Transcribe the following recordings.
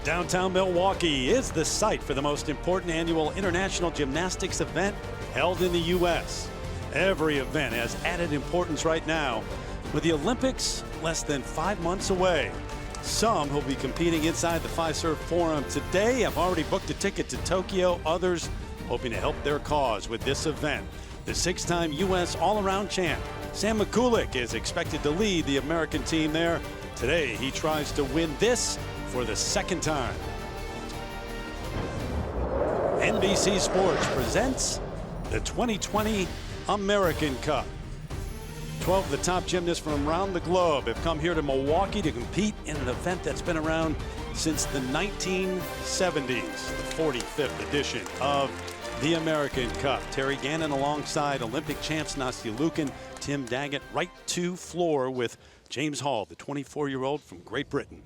Downtown Milwaukee is the site for the most important annual international gymnastics event held in the U.S. Every event has added importance right now, with the Olympics less than 5 months away. Some will be competing inside the Fiserv Forum today have already booked a ticket to Tokyo. Others hoping to help their cause with this event. The 6-time U.S. all-around champ, Sam Mikulik, is expected to lead the American team there. Today, he tries to win this for the second time. NBC Sports presents the 2020 American Cup. 12 of the top gymnasts from around the globe have come here to Milwaukee to compete in an event that's been around since the 1970s, the 45th edition of the American Cup. Terry Gannon alongside Olympic champs Nastia Liukin, Tim Daggett, right to floor with James Hall, the 24-year-old from Great Britain.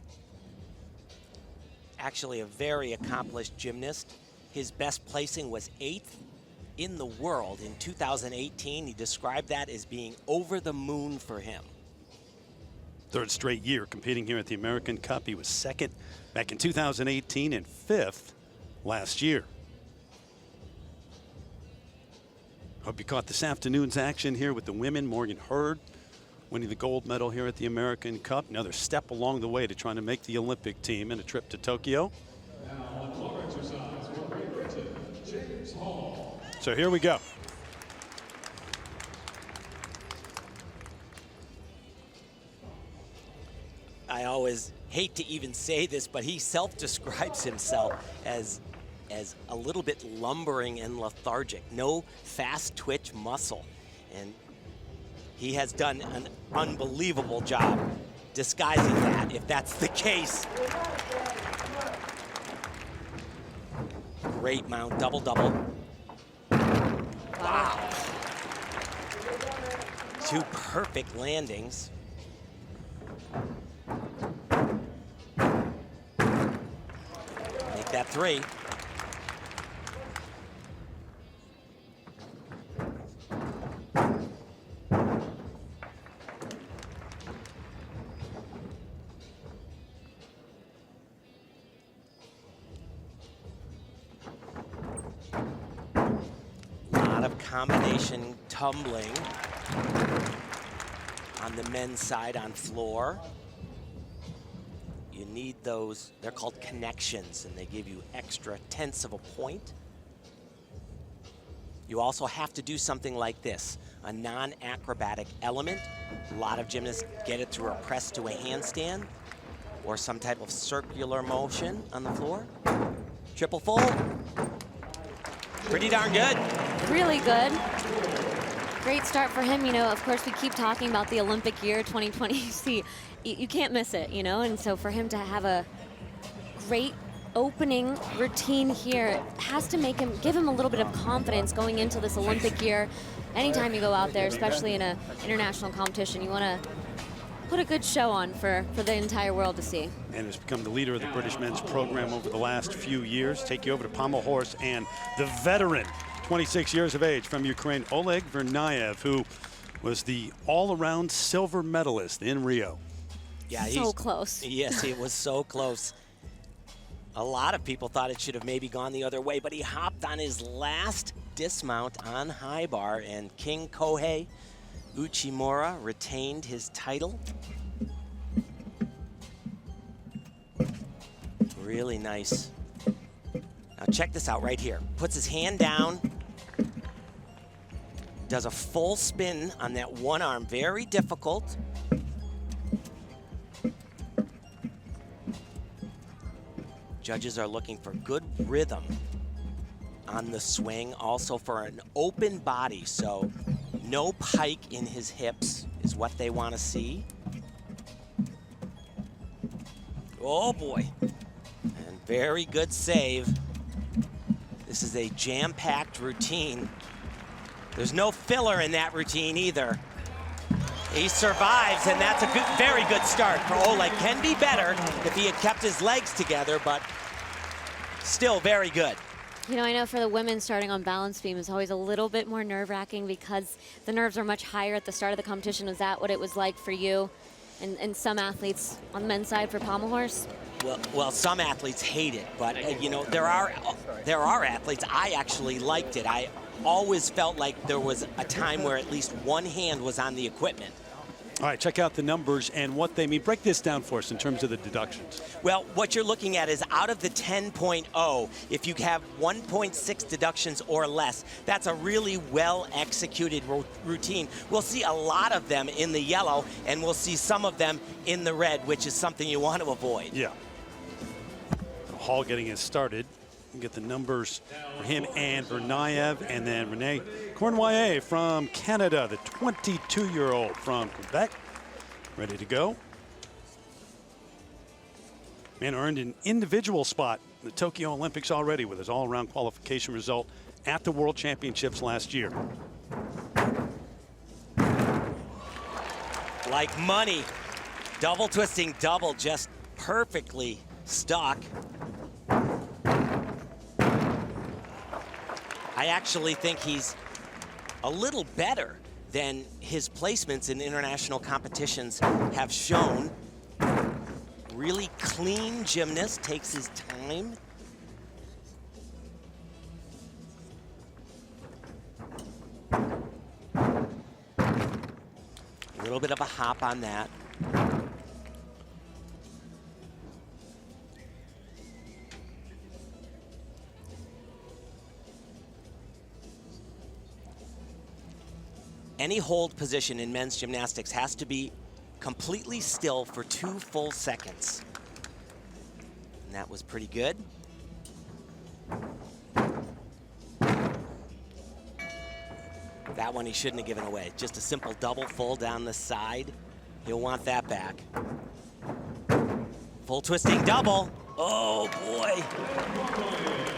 Actually a very accomplished gymnast. His best placing was 8th in the world in 2018. He described that as being over the moon for him. Third straight year competing here at the American Cup. He was 2nd back in 2018 and 5th last year. Hope you caught this afternoon's action here with the women. Morgan Hurd winning the gold medal here at the American Cup. Another step along the way to trying to make the Olympic team in a trip to Tokyo. So here we go. I always hate to even say this, but he self-describes himself as a little bit lumbering and lethargic. No fast twitch muscle. And he has done an unbelievable job disguising that, if that's the case. Great mount, double-double. Wow. 2 perfect landings. Make that 3. Combination tumbling on the men's side on floor. You need those, they're called connections, and they give you extra tenths of a point. You also have to do something like this, a non-acrobatic element. A lot of gymnasts get it through a press to a handstand or some type of circular motion on the floor. Triple full. Pretty darn good. Really good. Great start for him. You know, of course, we keep talking about the Olympic year 2020. See, you can't miss it, you know, and so for him to have a great opening routine here has to make him, give him a little bit of confidence going into this Olympic year. Anytime you go out there, especially in an international competition, you want to put a good show on for the entire world to see. And has become the leader of the British men's program over the last few years. Take you over to pommel horse and the veteran, 26 years of age, from Ukraine, Oleg Vernayev, who was the all-around silver medalist in Rio. Yeah, so close. Yes, it was so close. A lot of people thought it should have maybe gone the other way, but he hopped on his last dismount on high bar, and King Kohei Uchimura retained his title. Really nice. Now check this out right here. Puts his hand down, does a full spin on that one arm, very difficult. Judges are looking for good rhythm on the swing, also for an open body, so no pike in his hips is what they want to see. Oh boy, and very good save. This is a jam-packed routine. There's no filler in that routine either. He survives, and that's a good, very good start for Oleg. Can be better if he had kept his legs together, but still very good. You know, I know for the women, starting on balance beam is always a little bit more nerve-wracking because the nerves are much higher at the start of the competition. Was that what it was like for you and some athletes on the men's side for pommel horse? Well, some athletes hate it, but you know, there are athletes. I actually liked it. I always felt like there was a time where at least one hand was on the equipment. All right, check out the numbers and what they mean. Break this down for us in terms of the deductions. Well, what you're looking at is out of the 10.0, if you have 1.6 deductions or less, that's a really well-executed routine. We'll see a lot of them in the yellow, and we'll see some of them in the red, which is something you want to avoid. Yeah. Hall getting it started. You get the numbers for him and Vernayev, and then Rene Cournoyer from Canada, the 22-year-old from Quebec, ready to go. Man earned an individual spot in the Tokyo Olympics already with his all-around qualification result at the World Championships last year. Like money, double twisting double, just perfectly stuck. I actually think he's a little better than his placements in international competitions have shown. Really clean gymnast, takes his time. A little bit of a hop on that. Any hold position in men's gymnastics has to be completely still for 2 full seconds. And that was pretty good. That one he shouldn't have given away. Just a simple double full down the side. He'll want that back. Full twisting double. Oh boy.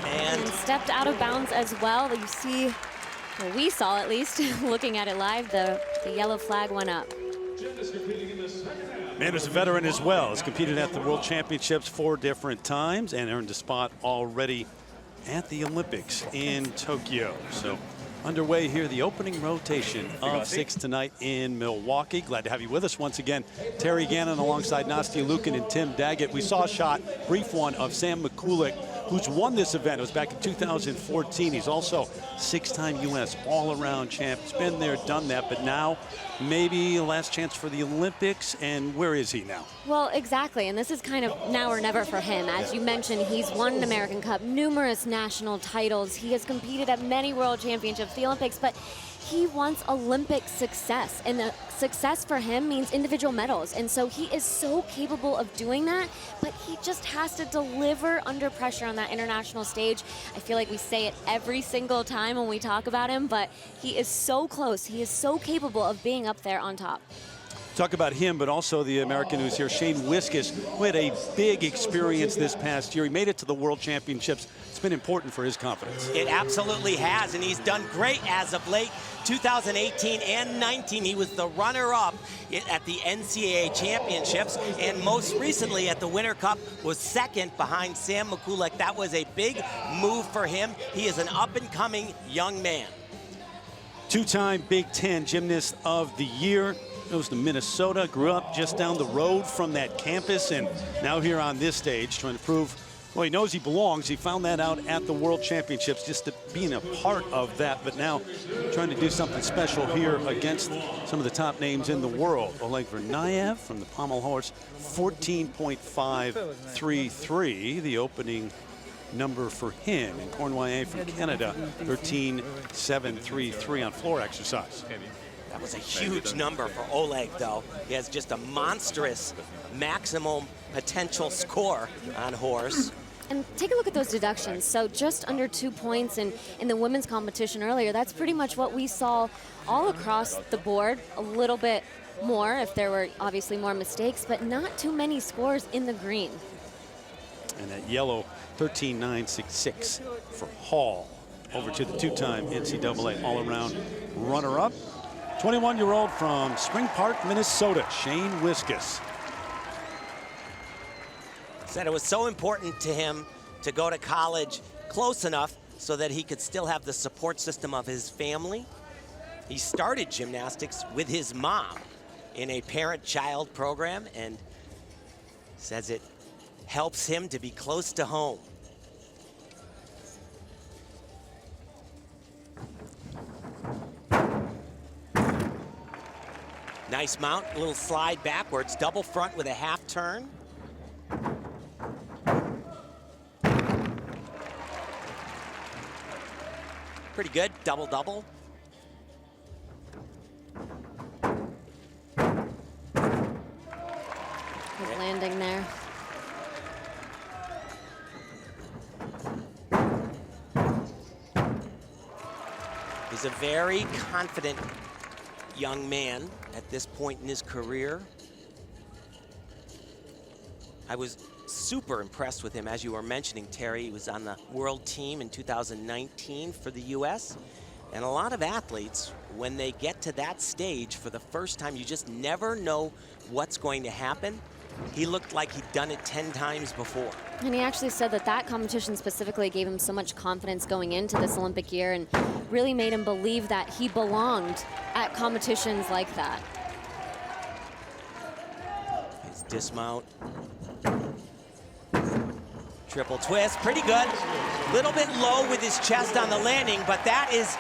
And stepped out of bounds as well. You see, well, we saw at least, looking at it live, the yellow flag went up. Man is a veteran as well. Has competed at the World Championships 4 different times and earned a spot already at the Olympics in Tokyo. So underway here, the opening rotation of 6 tonight in Milwaukee. Glad to have you with us once again. Terry Gannon alongside Nastia Lukin and Tim Daggett. We saw a shot, brief one, of Sam Mikulik, who's won this event. It was back in 2014. He's also 6-time U.S. all-around champ. He's been there, done that, but now maybe a last chance for the Olympics. And where is he now? Well, exactly, and this is kind of now or never for him. As you mentioned, he's won an American Cup, numerous national titles. He has competed at many World Championships, the Olympics, but he wants Olympic success, and the success for him means individual medals, and so he is so capable of doing that, but he just has to deliver under pressure on that international stage. I feel like we say it every single time when we talk about him, but he is so close. He is so capable of being up there on top. Talk about him, but also the American who's here, Shane Wiskus, who had a big experience this past year. He made it to the World Championships. It's been important for his confidence. It absolutely has, and he's done great as of late. 2018 and 19, he was the runner-up at the NCAA Championships, and most recently at the Winter Cup was second behind Sam Mikulik. That was a big move for him. He is an up-and-coming young man. 2-time Big Ten Gymnast of the Year. Goes to Minnesota, grew up just down the road from that campus, and now here on this stage trying to prove, well, he knows he belongs. He found that out at the World Championships, just to being a part of that, but now trying to do something special here against some of the top names in the world. Oleg Vernayev from the pommel horse, 14.533, the opening number for him. And Cournoyer from Canada, 13.733 on floor exercise. That was a huge number for Oleg, though. He has just a monstrous maximum potential score on horse. And take a look at those deductions. So just under 2 points in the women's competition earlier. That's pretty much what we saw all across the board. A little bit more if there were obviously more mistakes, but not too many scores in the green. And that yellow, 13.966 for Hall. Over to the 2-time NCAA all-around runner-up. 21-year-old from Spring Park, Minnesota, Shane Wiskus. Said it was so important to him to go to college close enough so that he could still have the support system of his family. He started gymnastics with his mom in a parent-child program, and says it helps him to be close to home. Nice mount, a little slide backwards, double front with a half turn. Pretty good, double-double. Good landing there. He's a very confident young man at this point in his career. I was super impressed with him, as you were mentioning, Terry. He was on the world team in 2019 for the US. And a lot of athletes, when they get to that stage for the first time, you just never know what's going to happen. He looked like he'd done it 10 times before. And he actually said that that competition specifically gave him so much confidence going into this Olympic year and really made him believe that he belonged at competitions like that. His dismount. Triple twist, pretty good. Little bit low with his chest on the landing, but that is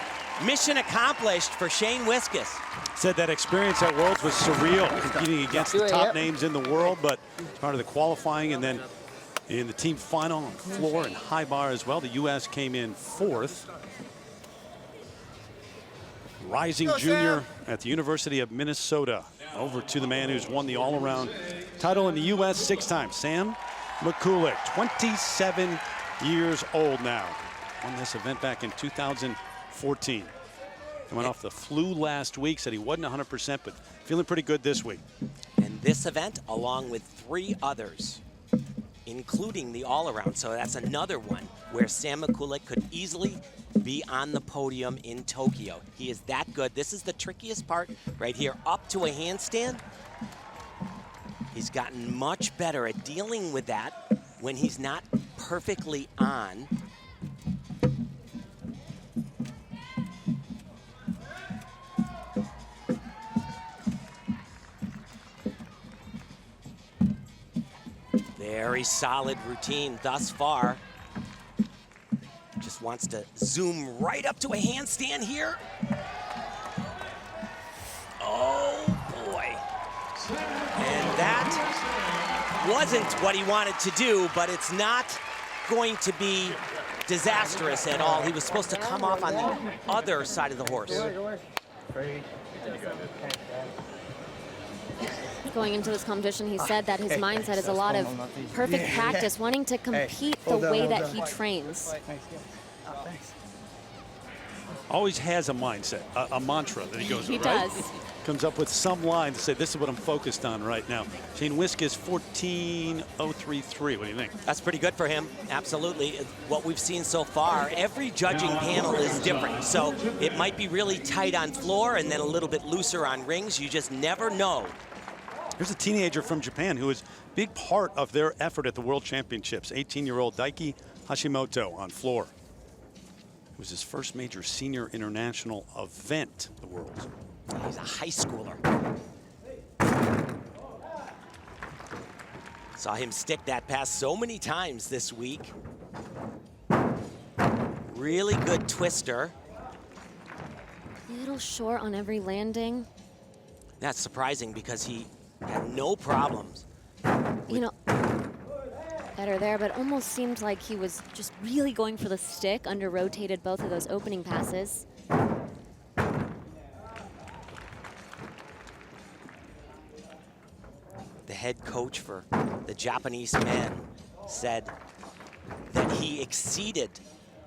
mission accomplished for Shane Wiskus. Said that experience at Worlds was surreal, competing against the top names in the world, but part of the qualifying and then in the team final on floor and high bar as well. The U.S. came in 4th. Rising junior at the University of Minnesota. Over to the man who's won the all-around title in the U.S. 6 times, Sam McCulloch, 27 years old now. Won this event back in 2014. He went off the flu last week, said he wasn't 100%, but feeling pretty good this week. And this event, along with 3 others, including the all-around, so that's another one where Sam McCulloch could easily be on the podium in Tokyo. He is that good. This is the trickiest part right here, up to a handstand. He's gotten much better at dealing with that when he's not perfectly on. Very solid routine thus far. Just wants to zoom right up to a handstand here. Oh boy. And that wasn't what he wanted to do, but it's not going to be disastrous at all. He was supposed to come off on the other side of the horse. Going into this competition, he said that his mindset is a lot of perfect practice, wanting to compete the way that he trains. Always has a mindset, a mantra that he goes with, He does. Comes up with some line to say, this is what I'm focused on right now. Shane Wiskus, 14.033. What do you think? That's pretty good for him, absolutely. What we've seen so far, every judging panel is different. So it might be really tight on floor and then a little bit looser on rings. You just never know. Here's a teenager from Japan who was a big part of their effort at the World Championships. 18-year-old Daiki Hashimoto on floor. It was his first major senior international event, the Worlds. He's a high schooler. Saw him stick that pass so many times this week. Really good twister. A little short on every landing. That's surprising because he had no problems. You know, better there, but almost seemed like he was just really going for the stick, under-rotated both of those opening passes. The head coach for the Japanese men said that he exceeded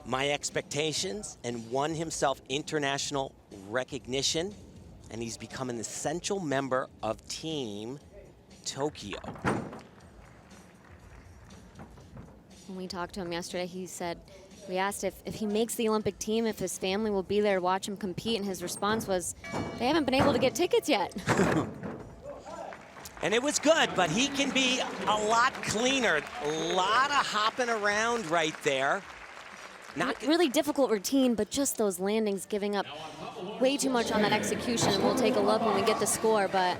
my expectations and won himself international recognition, and he's become an essential member of Team Tokyo. When we talked to him yesterday, he said, we asked if he makes the Olympic team, if his family will be there to watch him compete, and his response was, they haven't been able to get tickets yet. And it was good, but he can be a lot cleaner. A lot of hopping around right there. Not really difficult routine, but just those landings giving up way too much on that execution. And we'll take a look when we get the score, but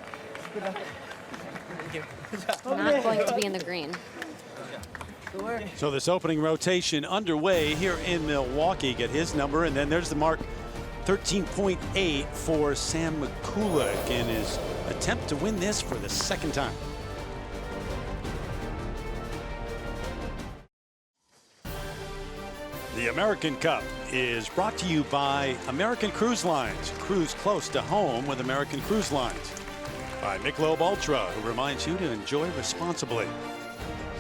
not going to be in the green. So this opening rotation underway here in Milwaukee. Get his number, and then there's the mark 13.8 for Sam Mikulik in his attempt to win this for the second time. The American Cup is brought to you by American Cruise Lines. Cruise close to home with American Cruise Lines. By Michelob Ultra, who reminds you to enjoy responsibly.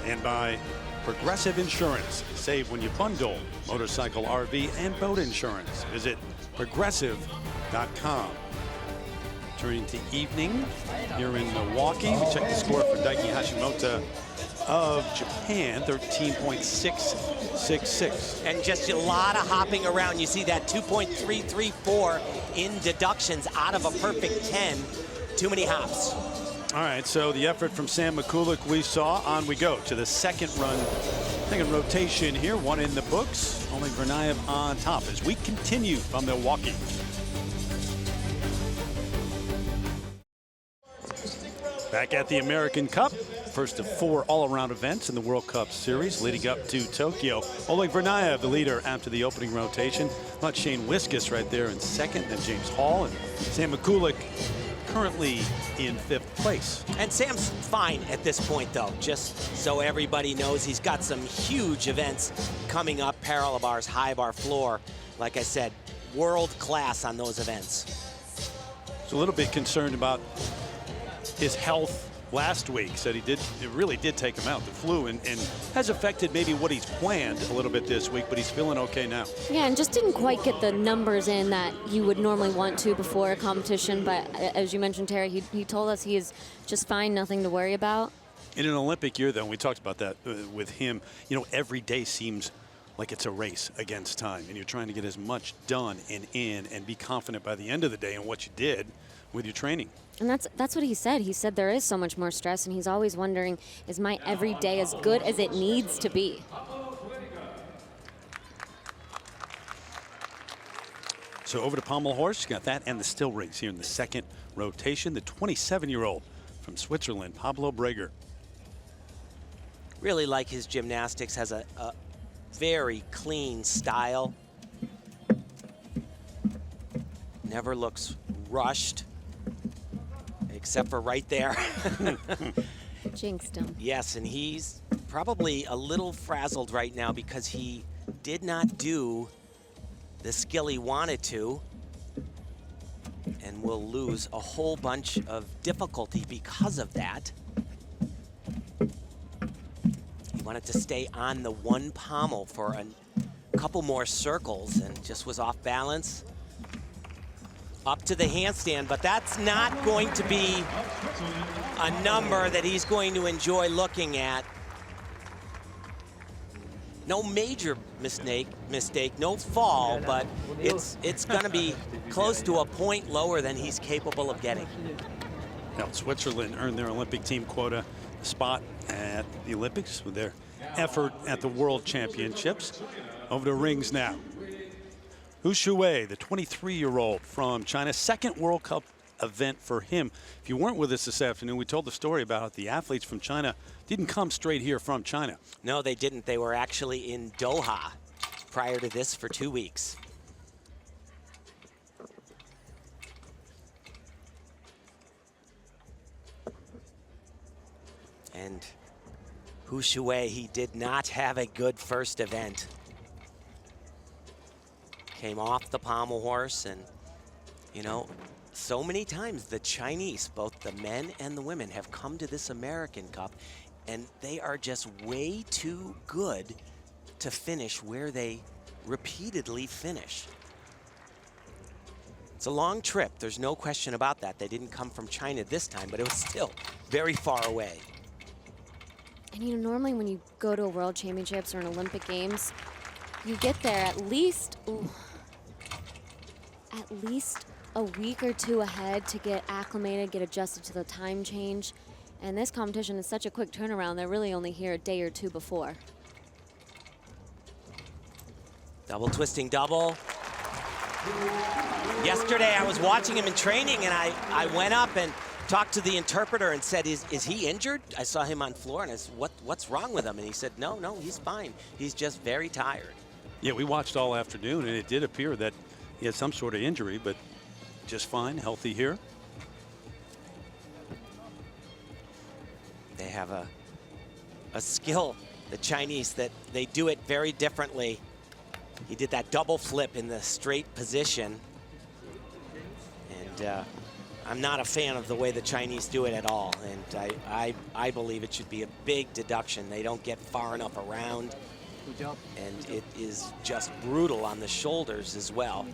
And by Progressive Insurance. Save when you bundle motorcycle, RV, and boat insurance. Visit progressive.com. Turning to evening here in Milwaukee. We check the score for Daiki Hashimoto of Japan, 13.666. And just a lot of hopping around. You see that 2.334 in deductions out of a perfect 10. Too many hops. All right, so the effort from Sam Mikulik we saw. On we go to the second rotation here. One in the books. Only Vernayev on top as we continue from Milwaukee. Back at the American Cup. First of 4 all-around events in the World Cup Series leading up to Tokyo. Oleg Vernayev, the leader after the opening rotation. Not Shane Wiskus right there in second, then James Hall, and Sam Mikulik currently in 5th place. And Sam's fine at this point, though, just so everybody knows. He's got some huge events coming up. Parallel bars, high bar, floor. Like I said, world class on those events. He's a little bit concerned about his health last week. Said it really did take him out, the flu, and has affected maybe what he's planned a little bit this week, but he's feeling okay now. Yeah, and just didn't quite get the numbers in that you would normally want to before a competition, but as you mentioned, Terry, he told us he is just fine, nothing to worry about. In an Olympic year, though, we talked about that with him, you know, every day seems like it's a race against time, and you're trying to get as much done and in and be confident by the end of the day in what you did with your training. And that's what he said. He said there is so much more stress, and he's always wondering, is my every day as good as it needs to be? So over to pommel horse, got that and the still rings here in the second rotation. The 27-year-old from Switzerland, Pablo Breger. Really like his gymnastics, has a very clean style. Never looks rushed. Except for right there. Jinxed him. Yes, and he's probably a little frazzled right now because he did not do the skill he wanted to and will lose a whole bunch of difficulty because of that. He wanted to stay on the one pommel for a couple more circles and just was off balance. Up to the handstand, but that's not going to be a number that he's going to enjoy looking at. No major mistake, no fall, but it's going to be close to a point lower than he's capable of getting. Now, Switzerland earned their Olympic team quota spot at the Olympics with their effort at the World Championships. Over to rings now. Hu Shuwei, the 23-year-old from China, second World Cup event for him. If you weren't with us this afternoon, we told the story about the athletes from China didn't come straight here from China. No, they didn't. They were actually in Doha prior to this for 2 weeks. And Hu Shuwei, he did not have a good first event. Came off the pommel horse, and you know, so many times the Chinese, both the men and the women, have come to this American Cup, and they are just way too good to finish where they repeatedly finish. It's a long trip, there's no question about that. They didn't come from China this time, but it was still very far away. And you know, normally when you go to a World Championships or an Olympic Games, you get there at least a week or two ahead to get acclimated, get adjusted to the time change. And this competition is such a quick turnaround, they're really only here a day or two before. Double twisting double. Yesterday I was watching him in training, and I went up and talked to the interpreter and said, is he injured? I saw him on floor, and I said, what's wrong with him? And he said, no, he's fine. He's just very tired. Yeah, we watched all afternoon, and it did appear that he had some sort of injury, but just fine, healthy here. They have a skill, the Chinese, that they do it very differently. He did that double flip in the straight position. And I'm not a fan of the way the Chinese do it at all. And I believe it should be a big deduction. They don't get far enough around. Good job. And it is just brutal on the shoulders as well.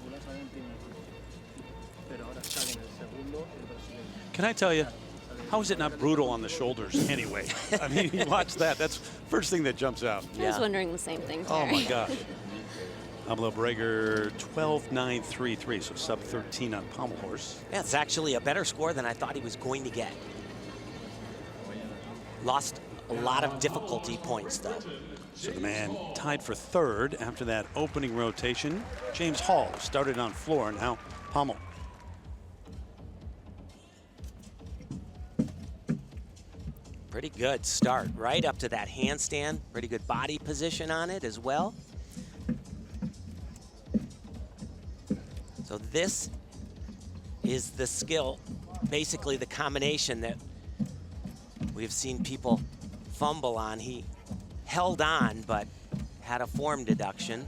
Can I tell you, how is it not brutal on the shoulders anyway? I mean, you watch that. That's first thing that jumps out. I was wondering the same thing, Terry. Oh, my gosh. Pablo Breger, 12.933, so sub 13 on pommel horse. Yeah, it's actually a better score than I thought he was going to get. Lost a lot of difficulty points, though. So the man tied for third after that opening rotation. James Hall started on floor and now pommel. Pretty good start, right up to that handstand. Pretty good body position on it as well. So this is the skill, basically the combination that we've seen people fumble on. He held on, but had a form deduction.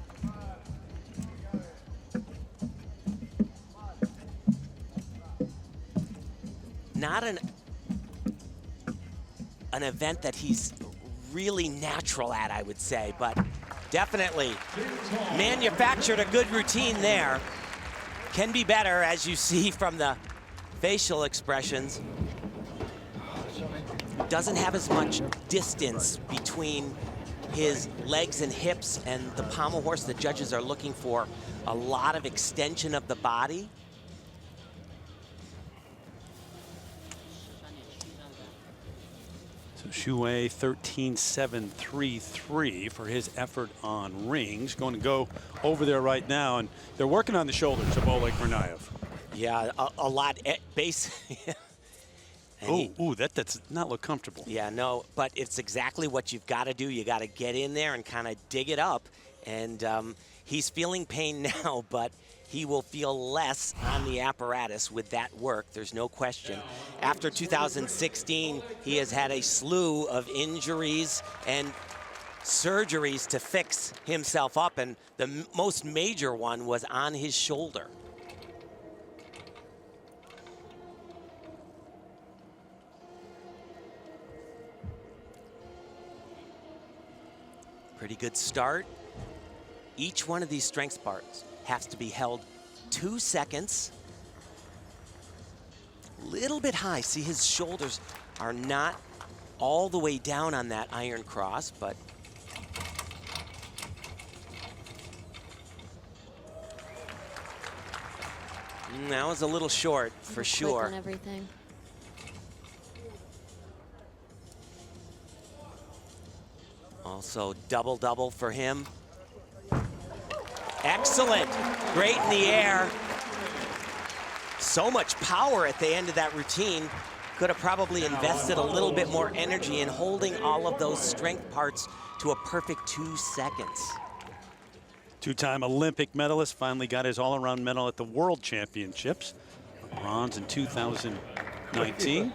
Not an event that he's really natural at, I would say, but definitely manufactured a good routine there. Can be better, as you see from the facial expressions. Doesn't have as much distance between his legs and hips and the pommel horse. The judges are looking for a lot of extension of the body. So Shuei 13.733 for his effort on rings. Going to go over there right now, and they're working on the shoulders of Oleg Murnaev. Yeah, a lot at base. Ooh, that does not look comfortable. Yeah, no, but it's exactly what you've got to do. You got to get in there and kind of dig it up. And he's feeling pain now, but he will feel less on the apparatus with that work. There's no question. After 2016, he has had a slew of injuries and surgeries to fix himself up, and the most major one was on his shoulder. Pretty good start. Each one of these strength bars has to be held 2 seconds. Little bit high. See, his shoulders are not all the way down on that iron cross, but that was a little short for sure. On everything. Also double for him. Excellent, great in the air. So much power at the end of that routine. Could have probably invested a little bit more energy in holding all of those strength parts to a perfect 2 seconds. Two-time Olympic medalist, finally got his all-around medal at the World Championships. Bronze in 2019.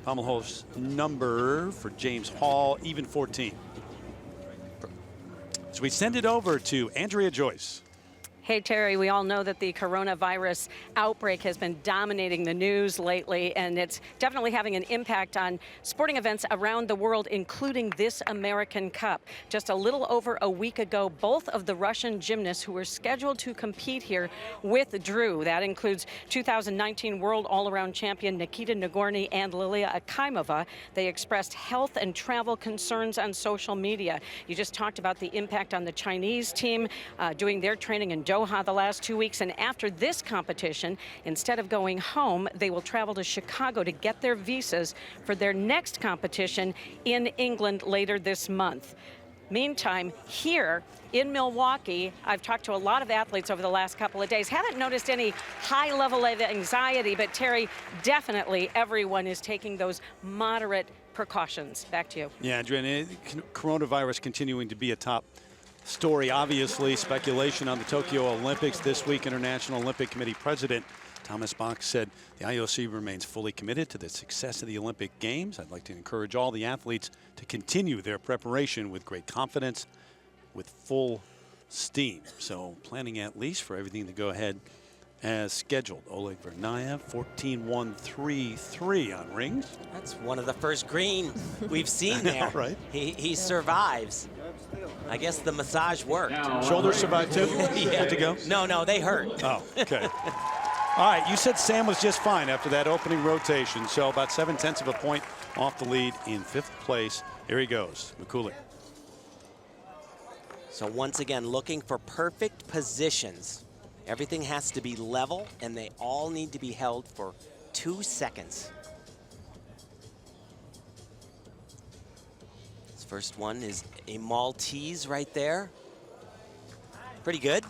Pommel horse number for James Hall, even 14. So we send it over to Andrea Joyce. Hey, Terry, we all know that the coronavirus outbreak has been dominating the news lately, and it's definitely having an impact on sporting events around the world, including this American Cup. Just a little over a week ago, both of the Russian gymnasts who were scheduled to compete here withdrew. That includes 2019 World All-Around Champion Nikita Nagorny and Lilia Akimova. They expressed health and travel concerns on social media. You just talked about the impact on the Chinese team doing their training in Doha the last 2 weeks, and after this competition, instead of going home, they will travel to Chicago to get their visas for their next competition in England later this month. Meantime, here in Milwaukee, I've talked to a lot of athletes over the last couple of days. Haven't noticed any high level of anxiety, but Terry, definitely everyone is taking those moderate precautions. Back to you. Yeah, Adrian, coronavirus continuing to be a top story. Obviously, speculation on the Tokyo Olympics this week. International Olympic Committee President Thomas Bach said the IOC remains fully committed to the success of the Olympic Games. I'd like to encourage all the athletes to continue their preparation with great confidence, with full steam. So planning at least for everything to go ahead as scheduled. Oleg Vernayev, 14-1-3-3 on rings. That's one of the first green we've seen there. Right? He survives. I guess the massage worked. Shoulders survived too? Yeah. Good to go? No, they hurt. Oh, okay. All right, you said Sam was just fine after that opening rotation, so about 7/10 of a point off the lead in 5th place. Here he goes, Mikulik. So once again, looking for perfect positions. Everything has to be level, and they all need to be held for 2 seconds. This first one is a Maltese right there. Pretty good.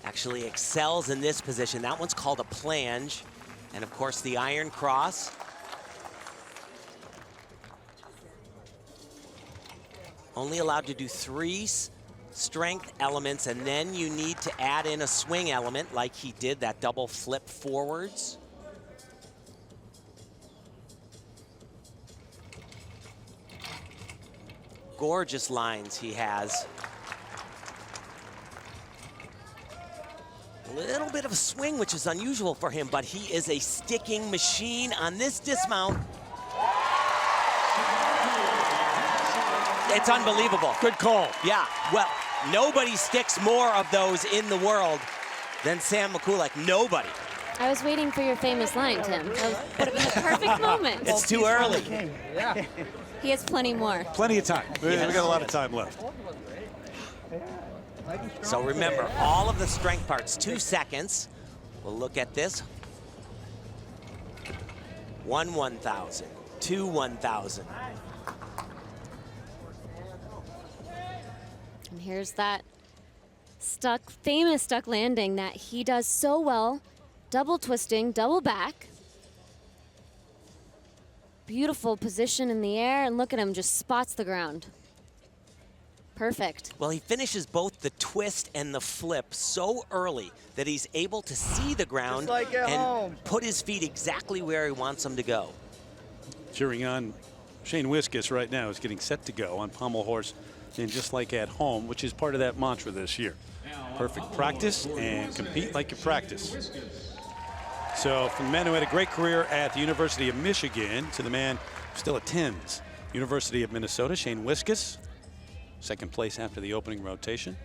Actually excels in this position. That one's called a planche. And of course the iron cross. Only allowed to do 3 strength elements, and then you need to add in a swing element like he did, that double flip forwards. Gorgeous lines he has. A little bit of a swing, which is unusual for him, but he is a sticking machine on this dismount. It's unbelievable. Good call. Yeah, well, nobody sticks more of those in the world than Sam Mikulik. Nobody. I was waiting for your famous line, Tim. That would have been a perfect moment. It's too early. He has plenty more. Plenty of time. We got a lot of time left. So remember, all of the strength parts, 2 seconds. We'll look at this. 1 1,000, 2 1,000. And here's that famous stuck landing that he does so well. Double twisting, double back. Beautiful position in the air, and look at him, just spots the ground. Perfect. Well, he finishes both the twist and the flip so early that he's able to see the ground and put his feet exactly where he wants them to go. Cheering on Shane Wiskus right now is getting set to go on pommel horse, and just like at home, which is part of that mantra this year. Perfect practice and compete like you practice. So from the man who had a great career at the University of Michigan to the man who still attends University of Minnesota, Shane Wiskus, 2nd place after the opening rotation.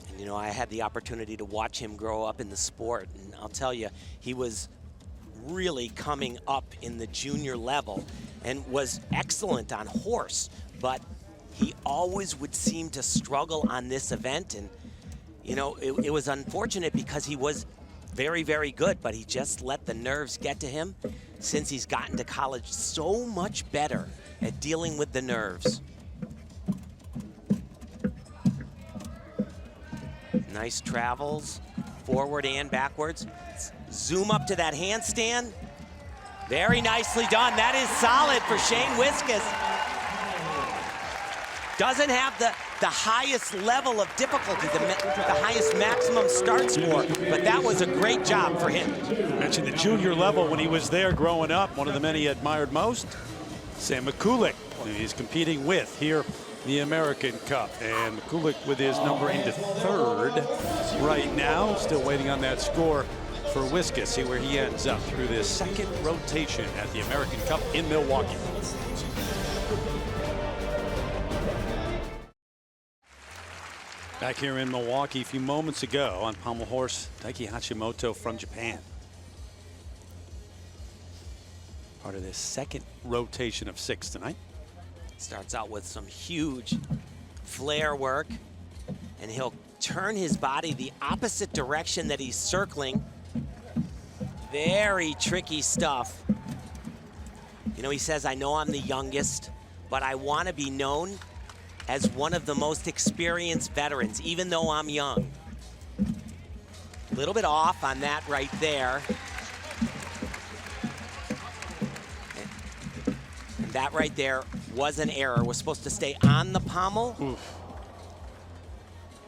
And you know, I had the opportunity to watch him grow up in the sport, and I'll tell you, he was really coming up in the junior level and was excellent on horse, but he always would seem to struggle on this event. And you know, it was unfortunate because he was very, very good, but he just let the nerves get to him. Since he's gotten to college, so much better at dealing with the nerves. Nice travels, forward and backwards. Zoom up to that handstand. Very nicely done. That is solid for Shane Wiskus. Doesn't have the highest level of difficulty, the highest maximum start score, but that was a great job for him. Mentioned the junior level when he was there growing up, one of the men he admired most, Sam Mikulik, who he's competing with here in the American Cup. And Mikulik with his number into 3rd right now, still waiting on that score for Wiskus. See where he ends up through this 2nd rotation at the American Cup in Milwaukee. Back here in Milwaukee a few moments ago on pommel horse, Taiki Hashimoto from Japan. Part of this 2nd rotation of 6 tonight. Starts out with some huge flare work, and he'll turn his body the opposite direction that he's circling. Very tricky stuff. You know, he says, I know I'm the youngest, but I want to be known as one of the most experienced veterans, even though I'm young. A little bit off on that right there. And that right there was an error. Was supposed to stay on the pommel. Oof.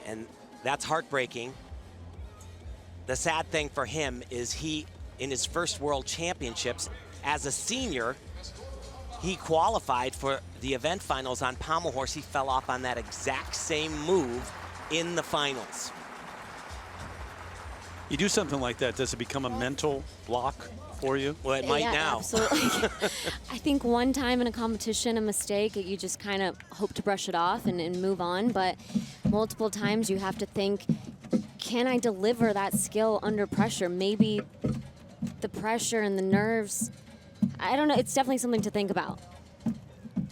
And that's heartbreaking. The sad thing for him is he, in his first World Championships, as a senior, he qualified for the event finals on pommel horse. He fell off on that exact same move in the finals. You do something like that, does it become a mental block for you? Well, it might Yeah, now. Absolutely. I think one time in a competition, a mistake, you just kind of hope to brush it off and move on. But multiple times you have to think, can I deliver that skill under pressure? Maybe the pressure and the nerves, I don't know. It's definitely something to think about.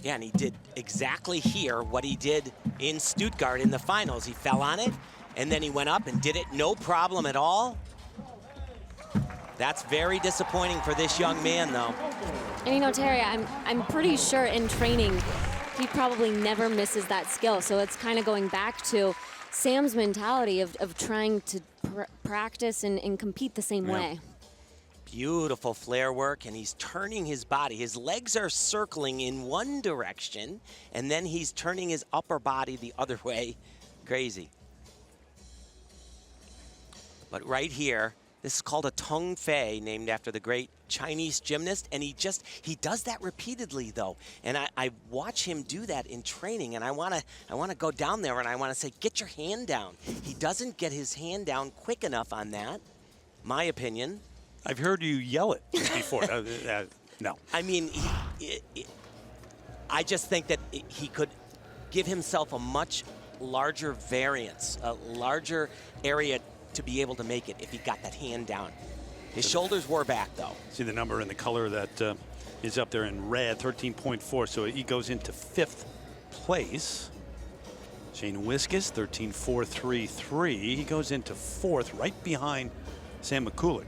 Yeah, and he did exactly here what he did in Stuttgart in the finals. He fell on it, and then he went up and did it no problem at all. That's very disappointing for this young man, though. And you know, Terry, I'm pretty sure in training he probably never misses that skill. So it's kind of going back to Sam's mentality of trying to practice and compete the same way. Beautiful flare work, and he's turning his body. His legs are circling in one direction, and then he's turning his upper body the other way. Crazy. But right here, this is called a Tung Fei, named after the great Chinese gymnast, and he does that repeatedly, though. And I watch him do that in training, and I wanna go down there and I wanna say, get your hand down. He doesn't get his hand down quick enough on that, my opinion. I've heard you yell it before. No. I mean, I just think that he could give himself a much larger variance, a larger area to be able to make it if he got that hand down. His shoulders were back, though. See the number and the color that is up there in red, 13.4. So he goes into 5th place. Shane Wiskus, 13.433. He goes into 4th, right behind Sam McCulley.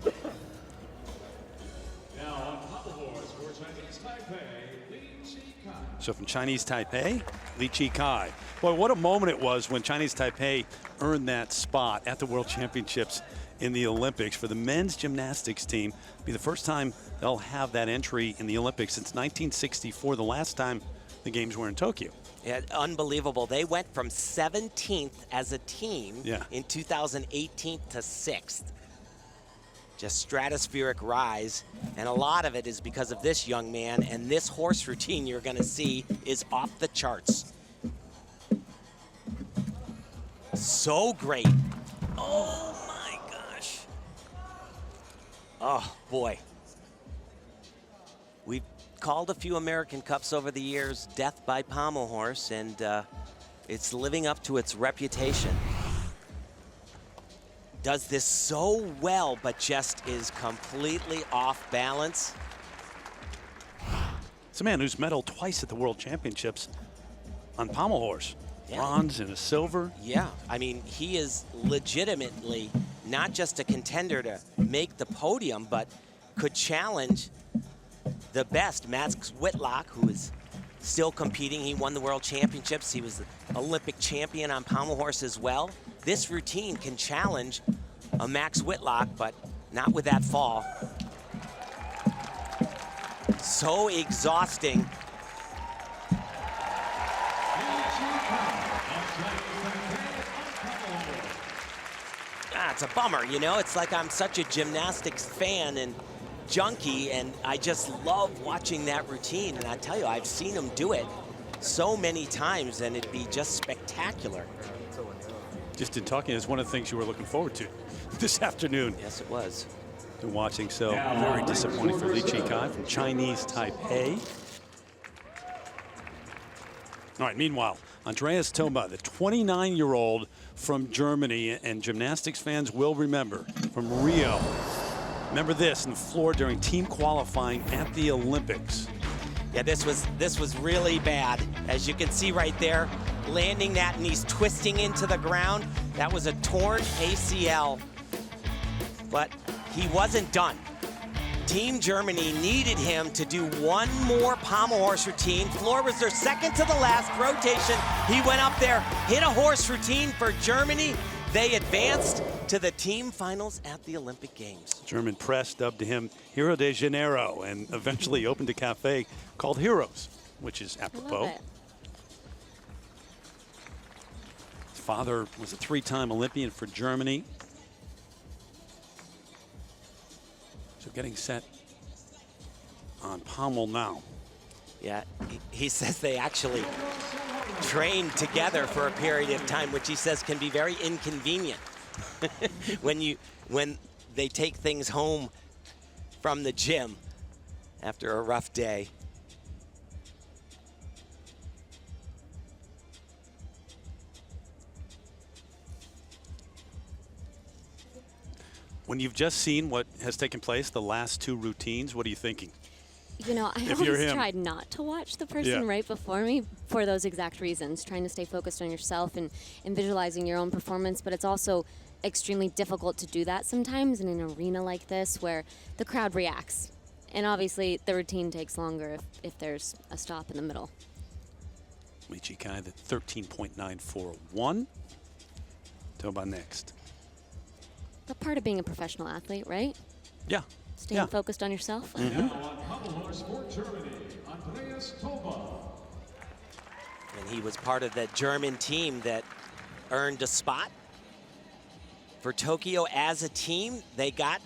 So from Chinese Taipei, Li Chi-kai. Boy, what a moment it was when Chinese Taipei earned that spot at the World Championships in the Olympics for the men's gymnastics team. It'll be the first time they'll have that entry in the Olympics since 1964, the last time the games were in Tokyo. Yeah, unbelievable. They went from 17th as a team in 2018 to 6th. Just stratospheric rise, and a lot of it is because of this young man, and this horse routine you're going to see is off the charts. So great. Oh my gosh. Oh boy. We've called a few American Cups over the years death by pommel horse, and it's living up to its reputation. Does this so well, but just is completely off balance. It's a man who's medaled twice at the World Championships on pommel horse. Bronze and a silver. Yeah, I mean, he is legitimately not just a contender to make the podium, but could challenge the best. Max Whitlock, who is still competing. He won the World Championships. He was the Olympic champion on pommel horse as well. This routine can challenge a Max Whitlock, but not with that fall. So exhausting. It's a bummer, you know? It's like I'm such a gymnastics fan and junkie, and I just love watching that routine. And I tell you, I've seen him do it so many times, and it'd be just spectacular. Just in talking, it's one of the things you were looking forward to this afternoon. Yes, it was. Been watching, so very disappointing for Li Chi-kai from Chinese Taipei. All right, meanwhile, Andreas Thoma, the 29-year-old from Germany, and gymnastics fans will remember from Rio. Remember this, on the floor during team qualifying at the Olympics. Yeah, this was really bad. As you can see right there, landing that, and he's twisting into the ground. That was a torn ACL, but he wasn't done. Team Germany needed him to do one more pommel horse routine. Floor was their second to the last rotation. He went up there, hit a horse routine for Germany. They advanced to the team finals at the Olympic Games. German press dubbed him Hero de Janeiro and eventually opened a cafe called Heroes, which is apropos. His father was a 3-time Olympian for Germany. So getting set on pommel now. Yeah, he says they actually trained together for a period of time, which he says can be very inconvenient when they take things home from the gym after a rough day. When you've just seen what has taken place, the last 2 routines, what are you thinking? You know, I always tried not to watch the person right before me for those exact reasons, trying to stay focused on yourself and visualizing your own performance, but it's also extremely difficult to do that sometimes in an arena like this where the crowd reacts. And obviously the routine takes longer if there's a stop in the middle. Michi Kai, the 13.941. Toba next. But part of being a professional athlete, right? Yeah. Staying focused on yourself. Now on pommel horse for Germany, Andreas Toba. And he was part of that German team that earned a spot for Tokyo as a team. They got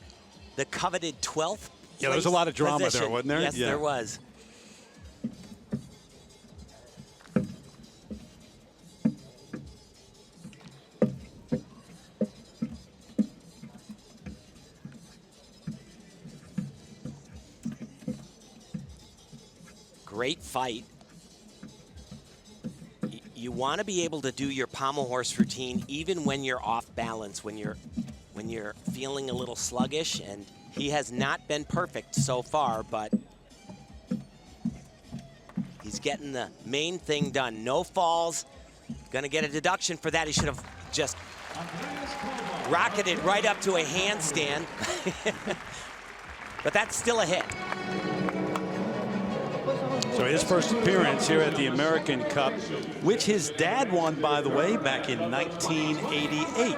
the coveted 12th. Yeah, there was a lot of drama position. there, wasn't there? Yes, there was. Great fight. You want to be able to do your pommel horse routine even when you're off balance, when you're feeling a little sluggish, and he has not been perfect so far, but he's getting the main thing done. No falls. Gonna get a deduction for that. He should have just rocketed right up to a handstand. But that's still a hit. So his first appearance here at the American Cup, which his dad won, by the way, back in 1988.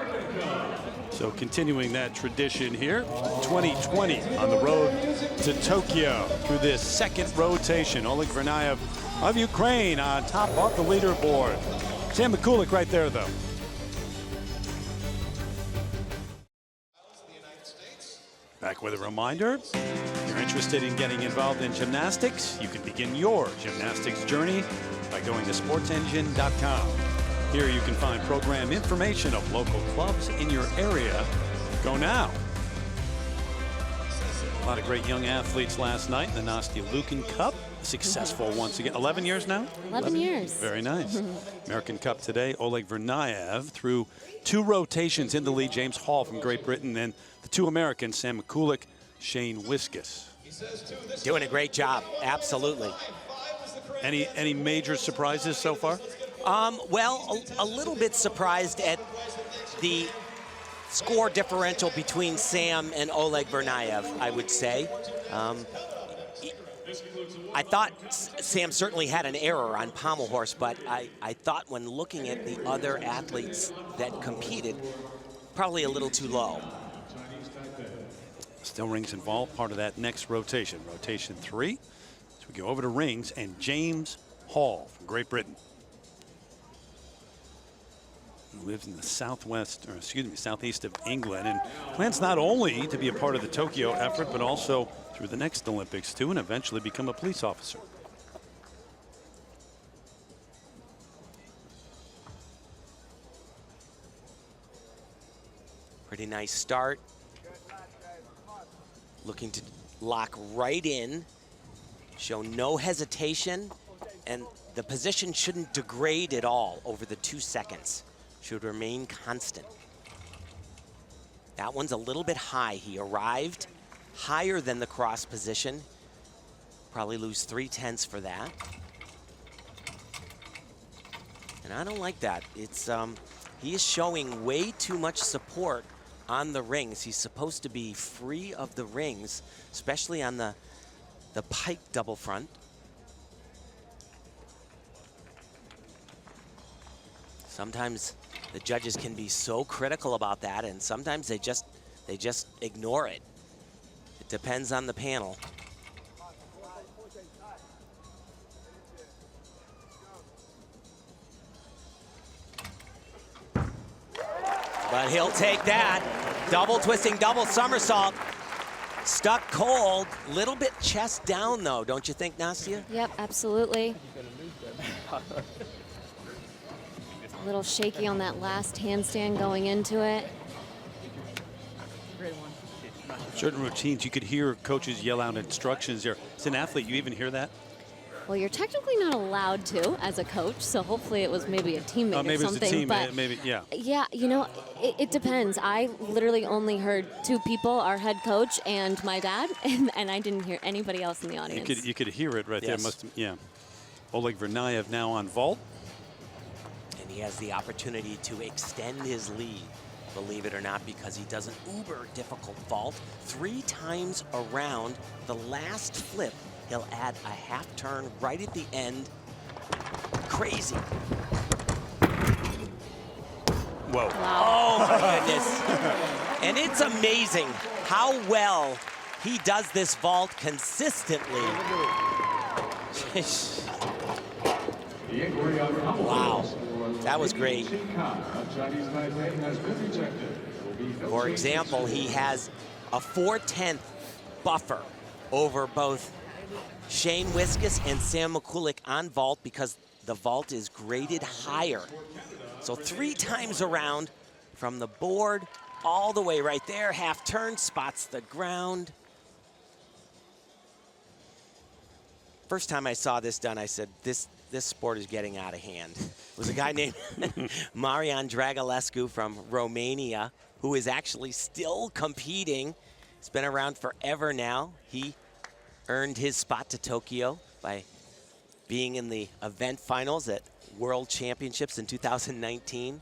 So continuing that tradition here, 2020 on the road to Tokyo through this second rotation. Oleg Vernayev of Ukraine on top of the leaderboard. Sam Mikulik right there, though. Back with a reminder, if you're interested in getting involved in gymnastics, you can begin your gymnastics journey by going to sportsengine.com. Here you can find program information of local clubs in your area. Go now. A lot of great young athletes last night in the Nastia Lukin Cup. Successful once again. 11 years now? 11 years. Very nice. American Cup today, Oleg Vernayev through 2 rotations in the lead. James Hall from Great Britain, and the 2 Americans, Sam Mikulik, Shane Wiskus. Doing a great job, absolutely. Any major surprises so far? Well, a little bit surprised at the score differential between Sam and Oleg Vernayev, I would say. I thought Sam certainly had an error on pommel horse, but I thought when looking at the other athletes that competed, probably a little too low. Still rings involved, part of that next rotation, rotation 3. So we go over to rings and James Hall from Great Britain. He lives in the southeast of England, and plans not only to be a part of the Tokyo effort, but also through the next Olympics too, and eventually become a police officer. Pretty nice start. Looking to lock right in, show no hesitation, and the position shouldn't degrade at all over the 2 seconds. Should remain constant. That one's a little bit high. He arrived higher than the cross position. Probably lose 3/10 for that. And I don't like that. It's he is showing way too much support on the rings. He's supposed to be free of the rings, especially on the pike double front. Sometimes the judges can be so critical about that, and sometimes they just ignore it. It depends on the panel. But he'll take that. Double twisting, double somersault. Stuck cold. Little bit chest down, though, don't you think, Nastia? Yep, absolutely. A little shaky on that last handstand going into it. Certain routines, you could hear coaches yell out instructions there. As an athlete, you even hear that? Well, you're technically not allowed to as a coach, so hopefully it was maybe a teammate maybe or something. It's a team, but maybe, yeah. Yeah, you know, it depends. I literally only heard two people, our head coach and my dad, and I didn't hear anybody else in the audience. You could hear it right Yes. there. Yeah. Oleg Vernayev now on vault. And he has the opportunity to extend his lead, believe it or not, because he does an uber difficult vault 3 times around. The last flip, he'll add a half turn right at the end. Crazy. Whoa. Oh my goodness. And it's amazing how well he does this vault consistently. Wow, that was great. For example, he has a 4/10 buffer over both Shane Wiskus and Sam Mikulik on vault because the vault is graded higher. So 3 times around from the board all the way right there, half turn, spots the ground. First time I saw this done, I said, this sport is getting out of hand. It was a guy named Marian Dragulescu from Romania who is actually still competing. He's been around forever now. He earned his spot to Tokyo by being in the event finals at World Championships in 2019.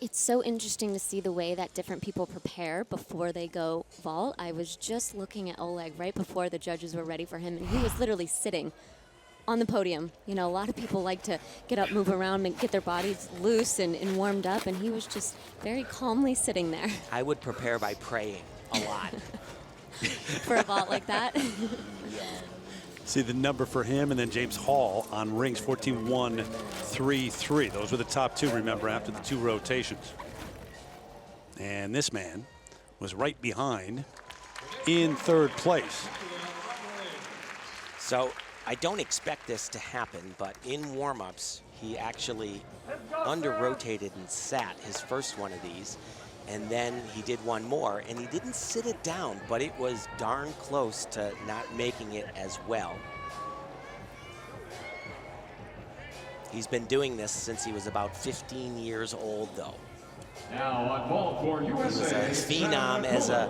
It's so interesting to see the way that different people prepare before they go vault. I was just looking at Oleg right before the judges were ready for him, and he was literally sitting on the podium. You know, a lot of people like to get up, move around, and get their bodies loose and warmed up, and he was just very calmly sitting there. I would prepare by praying a lot. For a vault like that. See the number for him, and then James Hall on rings 14-1-3-3. Those were the top 2, remember, after the 2 rotations. And this man was right behind in 3rd place. So I don't expect this to happen, but in warm-ups, he actually under-rotated and sat his first one of these. And then he did one more, and he didn't sit it down, but it was darn close to not making it as well. He's been doing this since he was about 15 years old, though. Now on ball for He was a USA. phenom as a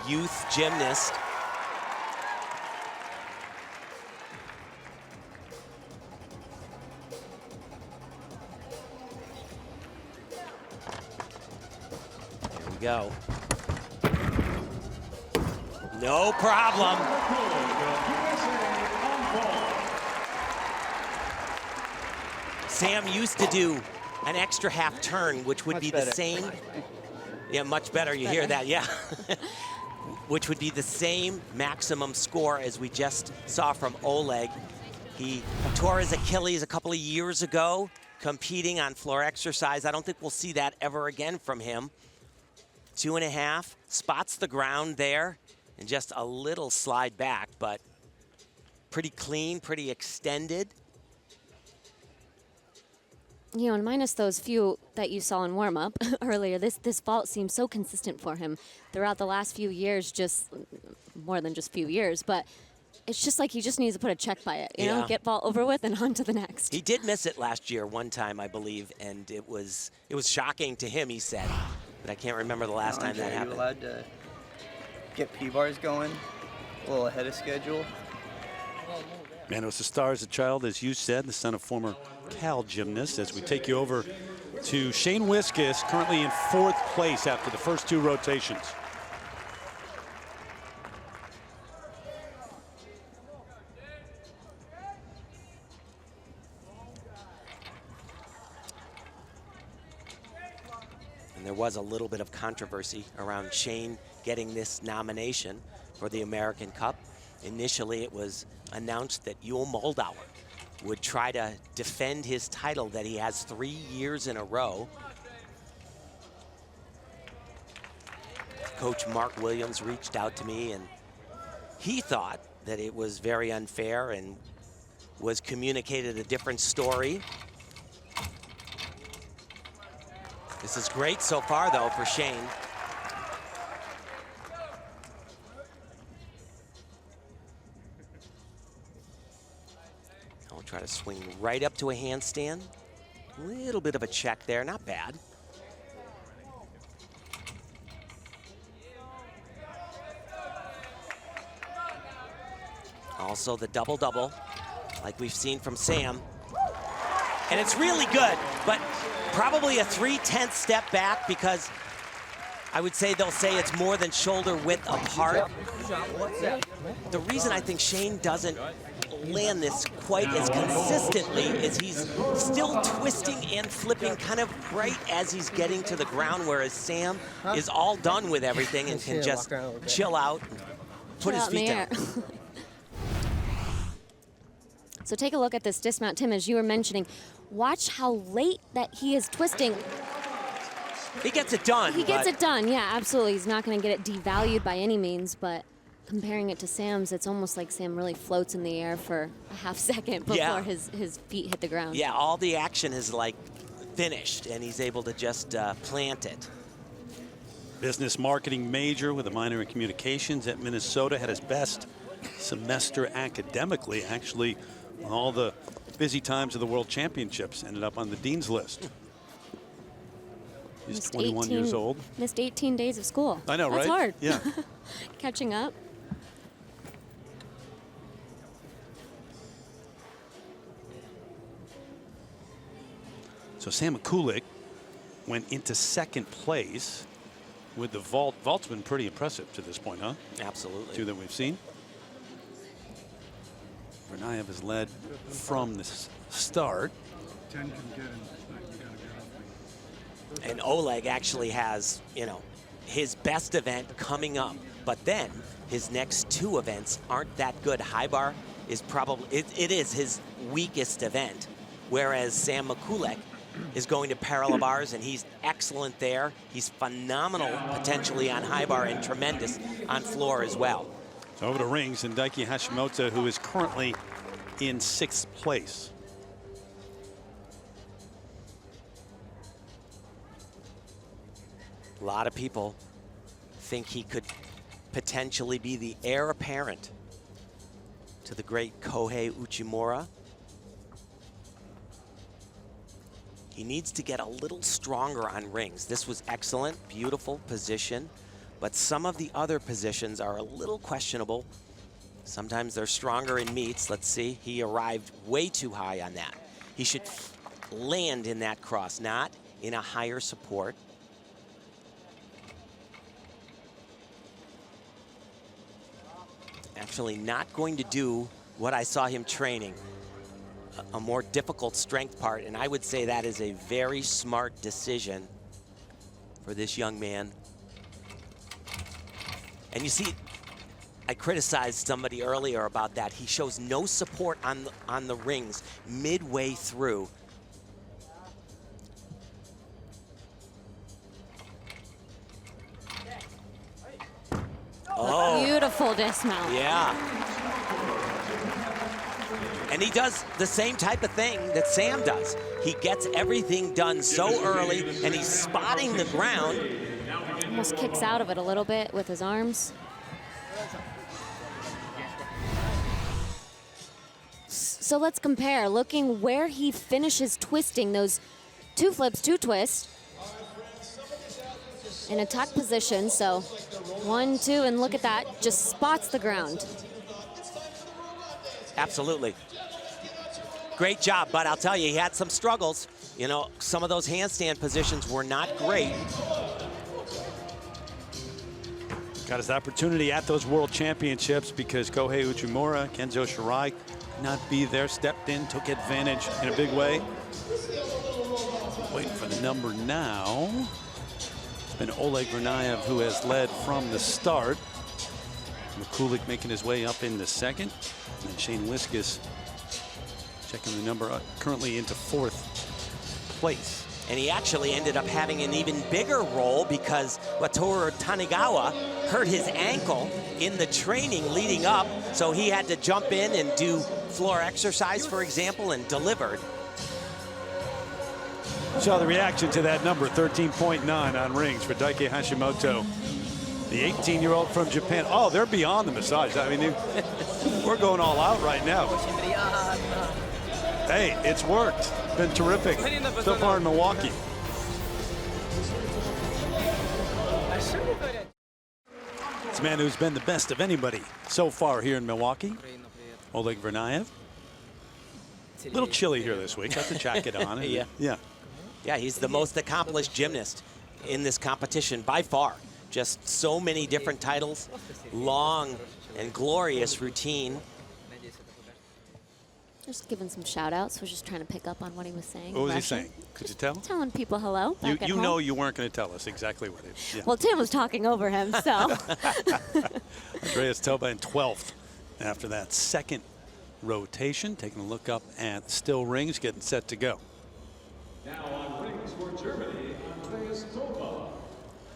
youth gymnast. Go. No problem. Sam used to do an extra half turn, which would be the same. Yeah, much better. You hear that? Yeah. Which would be the same maximum score as we just saw from Oleg. He tore his Achilles a couple of years ago, competing on floor exercise. I don't think we'll see that ever again from him. 2.5, spots the ground there, and just a little slide back, but pretty clean, pretty extended. You know, and minus those few that you saw in warm-up earlier, this vault seems so consistent for him throughout the last few years, just more than just few years, but it's just like he just needs to put a check by it, you know, get vault over with and on to the next. He did miss it last year one time, I believe, and it was shocking to him, he said. But I can't remember the last time that happened. Are you allowed to get P-bars going a little ahead of schedule? Man, it was a star as a child, as you said, the son of former Cal gymnast. As we take you over to Shane Wiskus, currently in 4th place after the first 2 rotations. And there was a little bit of controversy around Shane getting this nomination for the American Cup. Initially, it was announced that Yul Moldauer would try to defend his title that he has 3 years in a row. Coach Mark Williams reached out to me, and he thought that it was very unfair and was communicated a different story. This is great so far, though, for Shane. I'll try to swing right up to a handstand. A little bit of a check there, not bad. Also the double-double, like we've seen from Sam. And it's really good, but probably a 3/10 step back, because I would say they'll say it's more than shoulder width apart. The reason I think Shane doesn't land this quite as consistently is he's still twisting and flipping kind of right as he's getting to the ground, whereas Sam is all done with everything and can just chill out and put his feet down. So take a look at this dismount, Tim, as you were mentioning. Watch how late that he is twisting. He gets it done. He gets it done, yeah, absolutely. He's not going to get it devalued by any means, but comparing it to Sam's, it's almost like Sam really floats in the air for a half second before his feet hit the ground. Yeah, all the action is like finished, and he's able to just plant it. Business marketing major with a minor in communications at Minnesota. Had his best semester academically, actually, with all the busy times of the World Championships. Ended up on the dean's list. He's 21 years old. Missed 18 days of school. I know, That's right? hard. Yeah. Catching up. So Sam Mikulek went into 2nd place with the vault. Vault's been pretty impressive to this point, huh? Absolutely. 2 that we've seen. Vernayev has led from the start. And Oleg actually has, you know, his best event coming up, but then his next 2 events aren't that good. High bar is probably, it is his weakest event, whereas Sam Mikulek is going to parallel bars, and he's excellent there. He's phenomenal potentially on high bar and tremendous on floor as well. So over to rings, and Daiki Hashimoto, who is currently in 6th place. A lot of people think he could potentially be the heir apparent to the great Kohei Uchimura. He needs to get a little stronger on rings. This was excellent, beautiful position, but some of the other positions are a little questionable. Sometimes they're stronger in meets. Let's see, he arrived way too high on that. He should land in that cross, not in a higher support. Actually not going to do what I saw him training, a more difficult strength part, and I would say that is a very smart decision for this young man. And you see, I criticized somebody earlier about that. He shows no support on the rings midway through. Oh, beautiful dismount. Yeah. And he does the same type of thing that Sam does. He gets everything done so early, and he's spotting the ground. Almost kicks out of it a little bit with his arms. So let's compare, looking where he finishes twisting those 2 flips, 2 twists in a tuck position. So 1, 2, and look at that, just spots the ground. Absolutely. Great job, but I'll tell you, he had some struggles. You know, some of those handstand positions were not great. Got his opportunity at those World Championships because Kohei Uchimura, Kenzo Shirai could not be there, stepped in, took advantage in a big way. Waiting for the number now. It's been Oleg Vernayev who has led from the start. Mikulik making his way up in the second. And then Shane Wiskus checking the number currently into 4th place. And he actually ended up having an even bigger role because Wataru Tanigawa hurt his ankle in the training leading up. So he had to jump in and do floor exercise, for example, and delivered. Saw the reaction to that number, 13.9 on rings for Daiki Hashimoto. The 18-year-old from Japan. Oh, they're beyond the massage. I mean, we're going all out right now. Hey, it's worked. Been terrific so far in Milwaukee. It's a man who's been the best of anybody so far here in Milwaukee. Oleg Vernayev. A little chilly here this week. Got the jacket on. Yeah. Yeah, he's the most accomplished gymnast in this competition by far. Just so many different titles, long and glorious routine. Just giving some shout outs. Was just trying to pick up on what he was saying. What was he saying? Could you tell? Telling people hello. Back at You home. know you weren't going to tell us exactly what it is. Yeah. Well, Tim was talking over him, so. Andreas Toba in 12th after that second rotation. Taking a look up at still rings, getting set to go. Now on rings for Germany, Andreas Toba.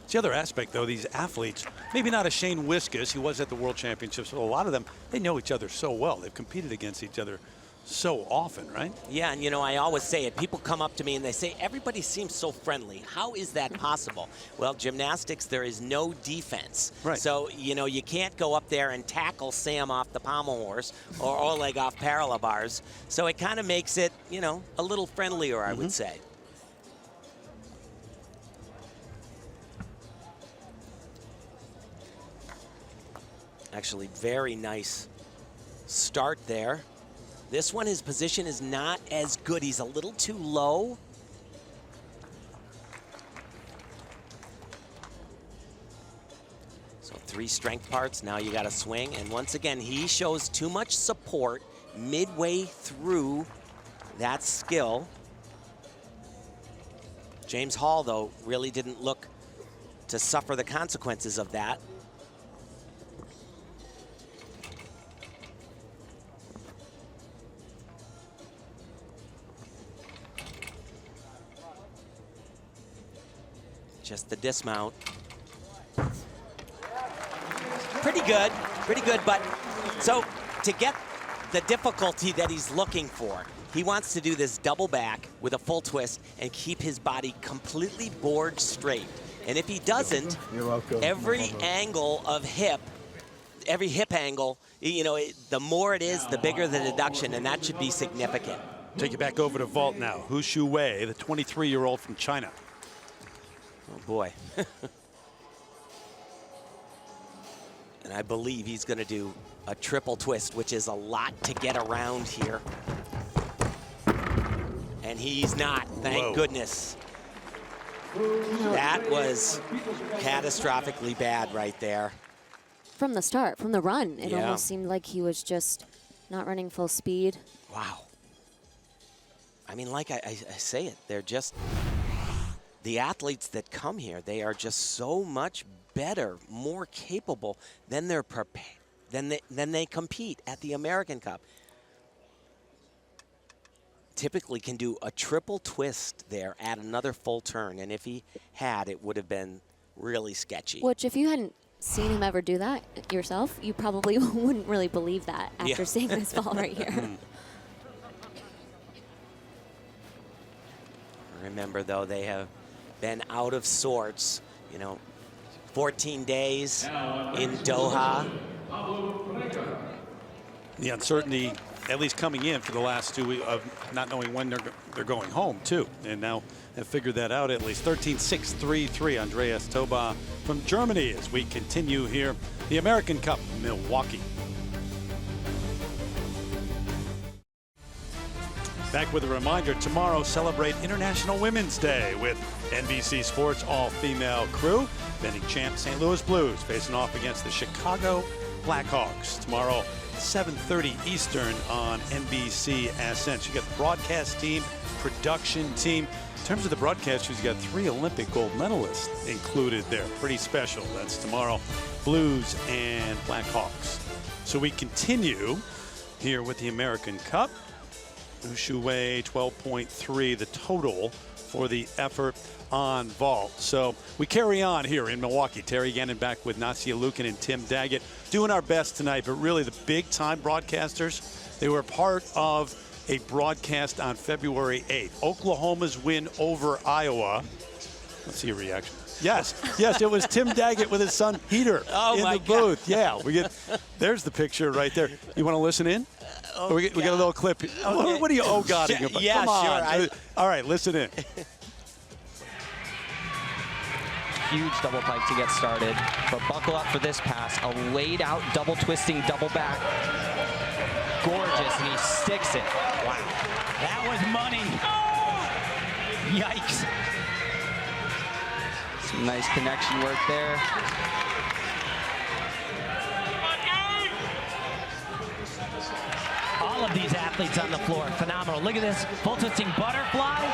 It's the other aspect, though, these athletes, maybe not a Shane Wiskus, who was at the World Championships, but a lot of them, they know each other so well. They've competed against each other so often, right? Yeah, and you know, I always say it. People come up to me and they say, everybody seems so friendly. How is that possible? Well, gymnastics, there is no defense. Right. So, you know, you can't go up there and tackle Sam off the pommel horse or Oleg off parallel bars. So it kind of makes it, you know, a little friendlier, I would say. Actually, very nice start there. This one, his position is not as good. He's a little too low. So 3 strength parts, now you got to swing. And once again, he shows too much support midway through that skill. James Hall, though, really didn't look to suffer the consequences of that. Just the dismount. Pretty good, but so to get the difficulty that he's looking for, he wants to do this double back with a full twist and keep his body completely board straight. And if he doesn't, every angle of hip, every hip angle, you know, the more it is, the bigger the deduction, and that should be significant. Take it back over to vault now. Hu Shu Wei, the 23-year-old from China. Oh boy. And I believe he's going to do a triple twist, which is a lot to get around here. And he's not, thank goodness. That was catastrophically bad right there. From the start, from the run, it almost seemed like he was just not running full speed. Wow. I mean, like I say it, they're just, the athletes that come here, they are just so much better, more capable than they're prepared, than they compete at the American Cup. Typically can do a triple twist there at another full turn, and if he had, it would have been really sketchy. Which, if you hadn't seen him ever do that yourself, you probably wouldn't really believe that after seeing this ball right here. Remember, though, they have been out of sorts, you know, 14 days in Doha. The uncertainty, at least coming in for the last 2 weeks, of not knowing when they're going home, too. And now have figured that out at least. 13-6-3-3, Andreas Toba from Germany as we continue here. The American Cup, Milwaukee. Back with a reminder, tomorrow celebrate International Women's Day with NBC Sports all-female crew. Defending champ St. Louis Blues facing off against the Chicago Blackhawks. Tomorrow, 7:30 Eastern on NBC Ascent. You got the broadcast team, production team. In terms of the broadcasters, you got 3 Olympic gold medalists included there. Pretty special. That's tomorrow, Blues and Blackhawks. So we continue here with the American Cup. Ushuaï 12.3 the total for the effort on vault. So we carry on here in Milwaukee. Terry Gannon back with Nasia Lukin and Tim Daggett doing our best tonight, but really the big time broadcasters, they were part of a broadcast on February 8th. Oklahoma's win over Iowa. Let's see your reaction. Yes, it was Tim Daggett with his son Peter in the booth. Yeah, there's the picture right there. You want to listen in? We got a little clip. Okay. What are you oh-godding about? Yeah, come on. sure. All right, listen in. Huge double pike to get started, but buckle up for this pass. A laid out double twisting double back. Gorgeous, and he sticks it. Wow. That was money. Oh! Yikes. Some nice connection work there. All of these athletes on the floor, phenomenal. Look at this full twisting butterfly.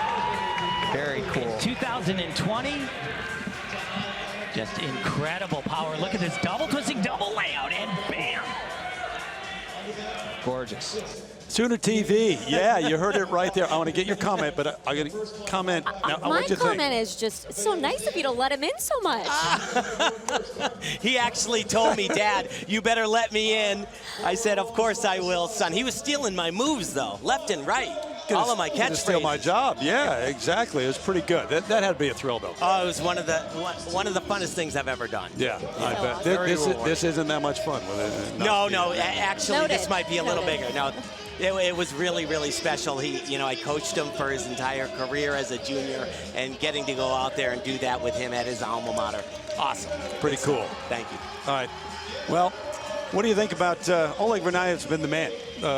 Very cool. 2020. Just incredible power. Look at this double twisting double layout, and bam. Gorgeous. Sooner TV. Yeah, you heard it right there. I want to get your comment, but I'm going to comment. Now, my comment is just, it's so nice of you to let him in so much. He actually told me, Dad, you better let me in. I said, of course I will, son. He was stealing my moves, though, left and right. All of my catchphrases. Steal my job. Yeah, exactly. It was pretty good. That had to be a thrill, though. Oh, it was one of the funnest things I've ever done. Yeah, I bet. This isn't that much fun with it. No. Actually, Noted. this might be a little bigger. No. It was really, really special. I coached him for his entire career as a junior, and getting to go out there and do that with him at his alma mater, awesome. Pretty cool. Thank you. All right. Well, what do you think about Oleg Vernaev's been the man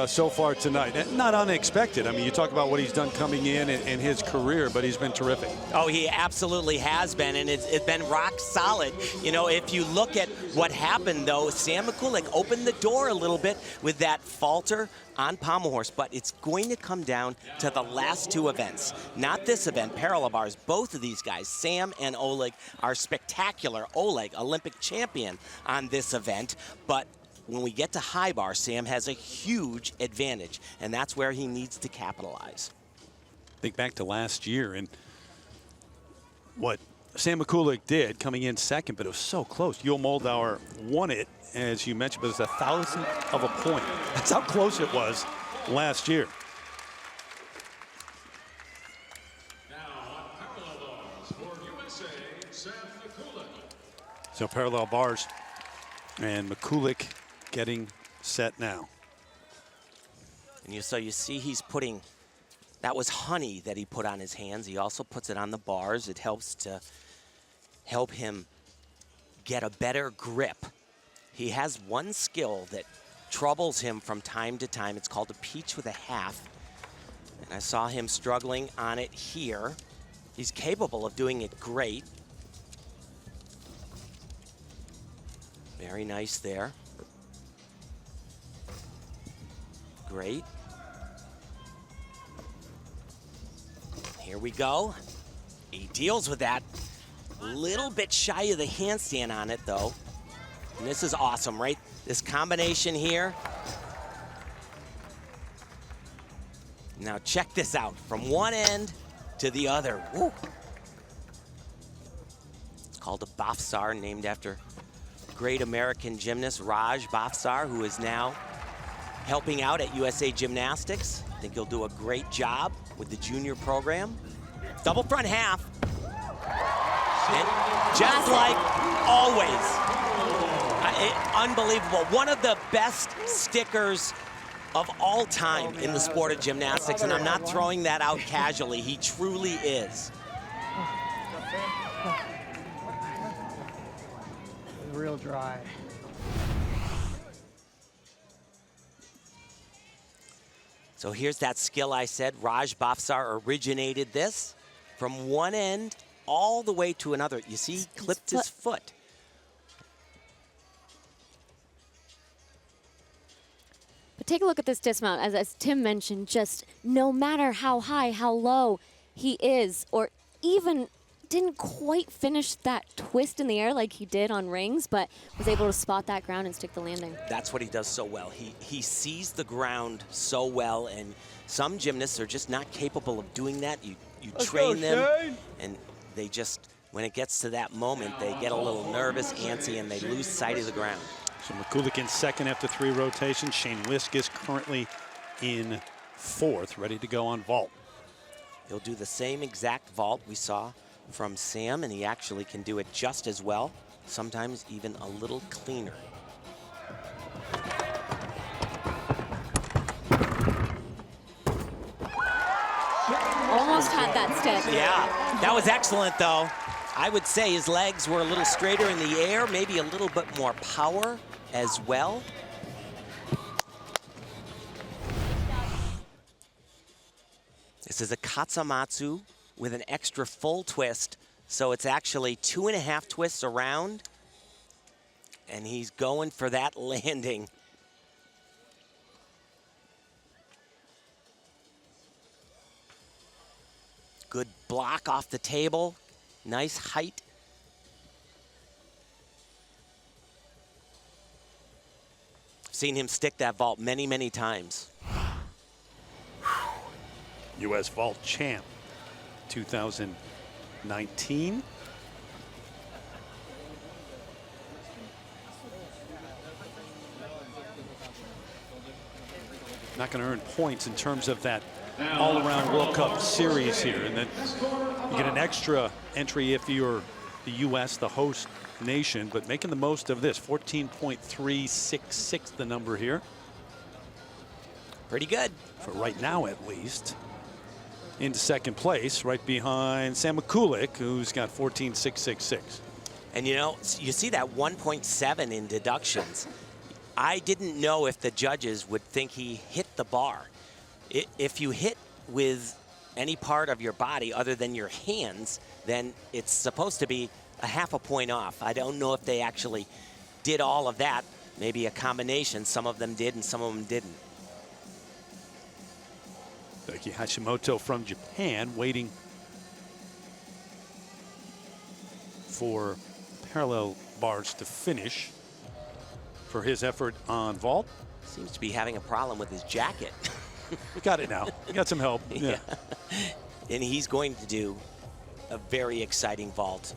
so far tonight? Not unexpected. I mean, you talk about what he's done coming in his career, but he's been terrific. Oh, he absolutely has been, and it's been rock solid. If you look at what happened, though, Sam Mikulik opened the door a little bit with that falter on pommel horse, but it's going to come down to the last 2 events. Not this event, parallel bars. Both of these guys, Sam and Oleg, are spectacular. Oleg, Olympic champion on this event, but when we get to high bar, Sam has a huge advantage, and that's where he needs to capitalize. Think back to last year and what Sam Mikulik did coming in second, but it was so close. Yul Moldauer won it, as you mentioned, but it was 1,000th of a point. That's how close it was last year. Now on parallel bars for USA, Sam Mikulik. So parallel bars and Mikulik getting set now. And so you see he's putting, that was honey that he put on his hands. He also puts it on the bars. It helps to help him get a better grip. He has one skill that troubles him from time to time. It's called a peach with a half. And I saw him struggling on it here. He's capable of doing it great. Very nice there. Great. Here we go. He deals with that. Little bit shy of the handstand on it, though. And this is awesome, right? This combination here. Now check this out. From one end to the other. Woo. It's called a Bafsar, named after great American gymnast Raj Bafsar, who is now helping out at USA Gymnastics. I think he'll do a great job with the junior program. Double front half. And just like always, unbelievable. One of the best stickers of all time in the sport of gymnastics, and I'm not throwing that out casually. He truly is. Real dry. So here's that skill I said. Raj Bafsar originated this from one end all the way to another. You see, he clipped his foot. But take a look at this dismount. As Tim mentioned, just no matter how high, how low he is, or even didn't quite finish that twist in the air like he did on rings, but was able to spot that ground and stick the landing. That's what he does so well. He sees the ground so well, and some gymnasts are just not capable of doing that. You train them, and they just, when it gets to that moment, they get a little nervous, antsy, and they lose sight of the ground. So McCulloch in second after 3 rotations. Shane Wisk is currently in 4th, ready to go on vault. He'll do the same exact vault we saw from Sam, and he actually can do it just as well, sometimes even a little cleaner. Almost had that stick. Yeah, that was excellent though. I would say his legs were a little straighter in the air, maybe a little bit more power as well. This is a Katsamatsu with an extra full twist, so it's actually 2.5 twists around, and he's going for that landing. Good block off the table, nice height. I've seen him stick that vault many, many times. U.S. vault champ 2019. Not going to earn points in terms of that all-around World Cup series here, and then you get an extra entry if you're the U.S., the host nation, but making the most of this. 14.366 the number here. Pretty good. For right now, at least. Into second place, right behind Sam McCulloch, who's got 14.666. And you know, you see that 1.7 in deductions. I didn't know if the judges would think he hit the bar. If you hit with any part of your body other than your hands, then it's supposed to be a 0.5 point off. I don't know if they actually did all of that. Maybe a combination. Some of them did and some of them didn't. Daiki Hashimoto from Japan, waiting for parallel bars to finish for his effort on vault. Seems to be having a problem with his jacket. We got it now. We got some help. Yeah. And he's going to do a very exciting vault.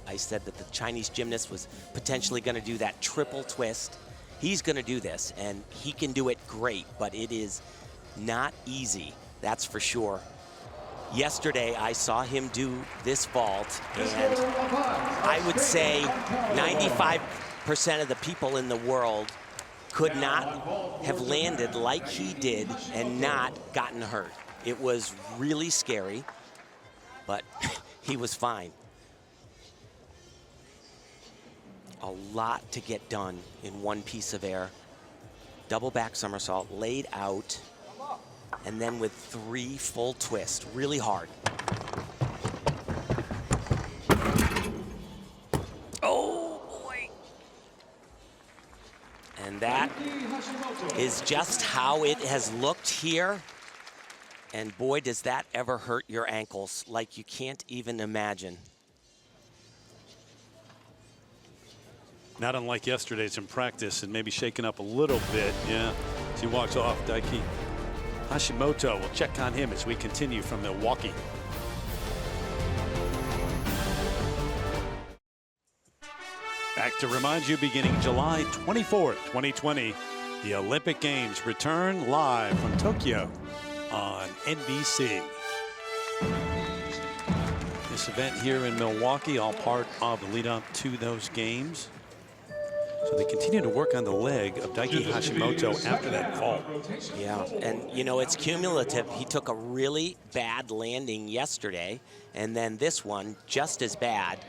I said that the Chinese gymnast was potentially going to do that triple twist. He's going to do this, and he can do it great, but it is not easy, that's for sure. Yesterday, I saw him do this vault, and I would say 95% of the people in the world could not have landed like he did and not gotten hurt. It was really scary, but he was fine. A lot to get done in one piece of air. Double back somersault, laid out, and then with 3 full twists, really hard. Oh, boy. And that is just how it has looked here. And boy, does that ever hurt your ankles like you can't even imagine. Not unlike yesterday's in practice, and maybe shaken up a little bit. Yeah, as he walks off, Daiki Hashimoto will check on him as we continue from Milwaukee. Back to remind you, beginning July 24th, 2020, the Olympic Games return live from Tokyo on NBC. This event here in Milwaukee, all part of the lead up to those games. So they continue to work on the leg of Daiki Hashimoto after that fall. Yeah, and you know, it's cumulative. He took a really bad landing yesterday, and then this one just as bad.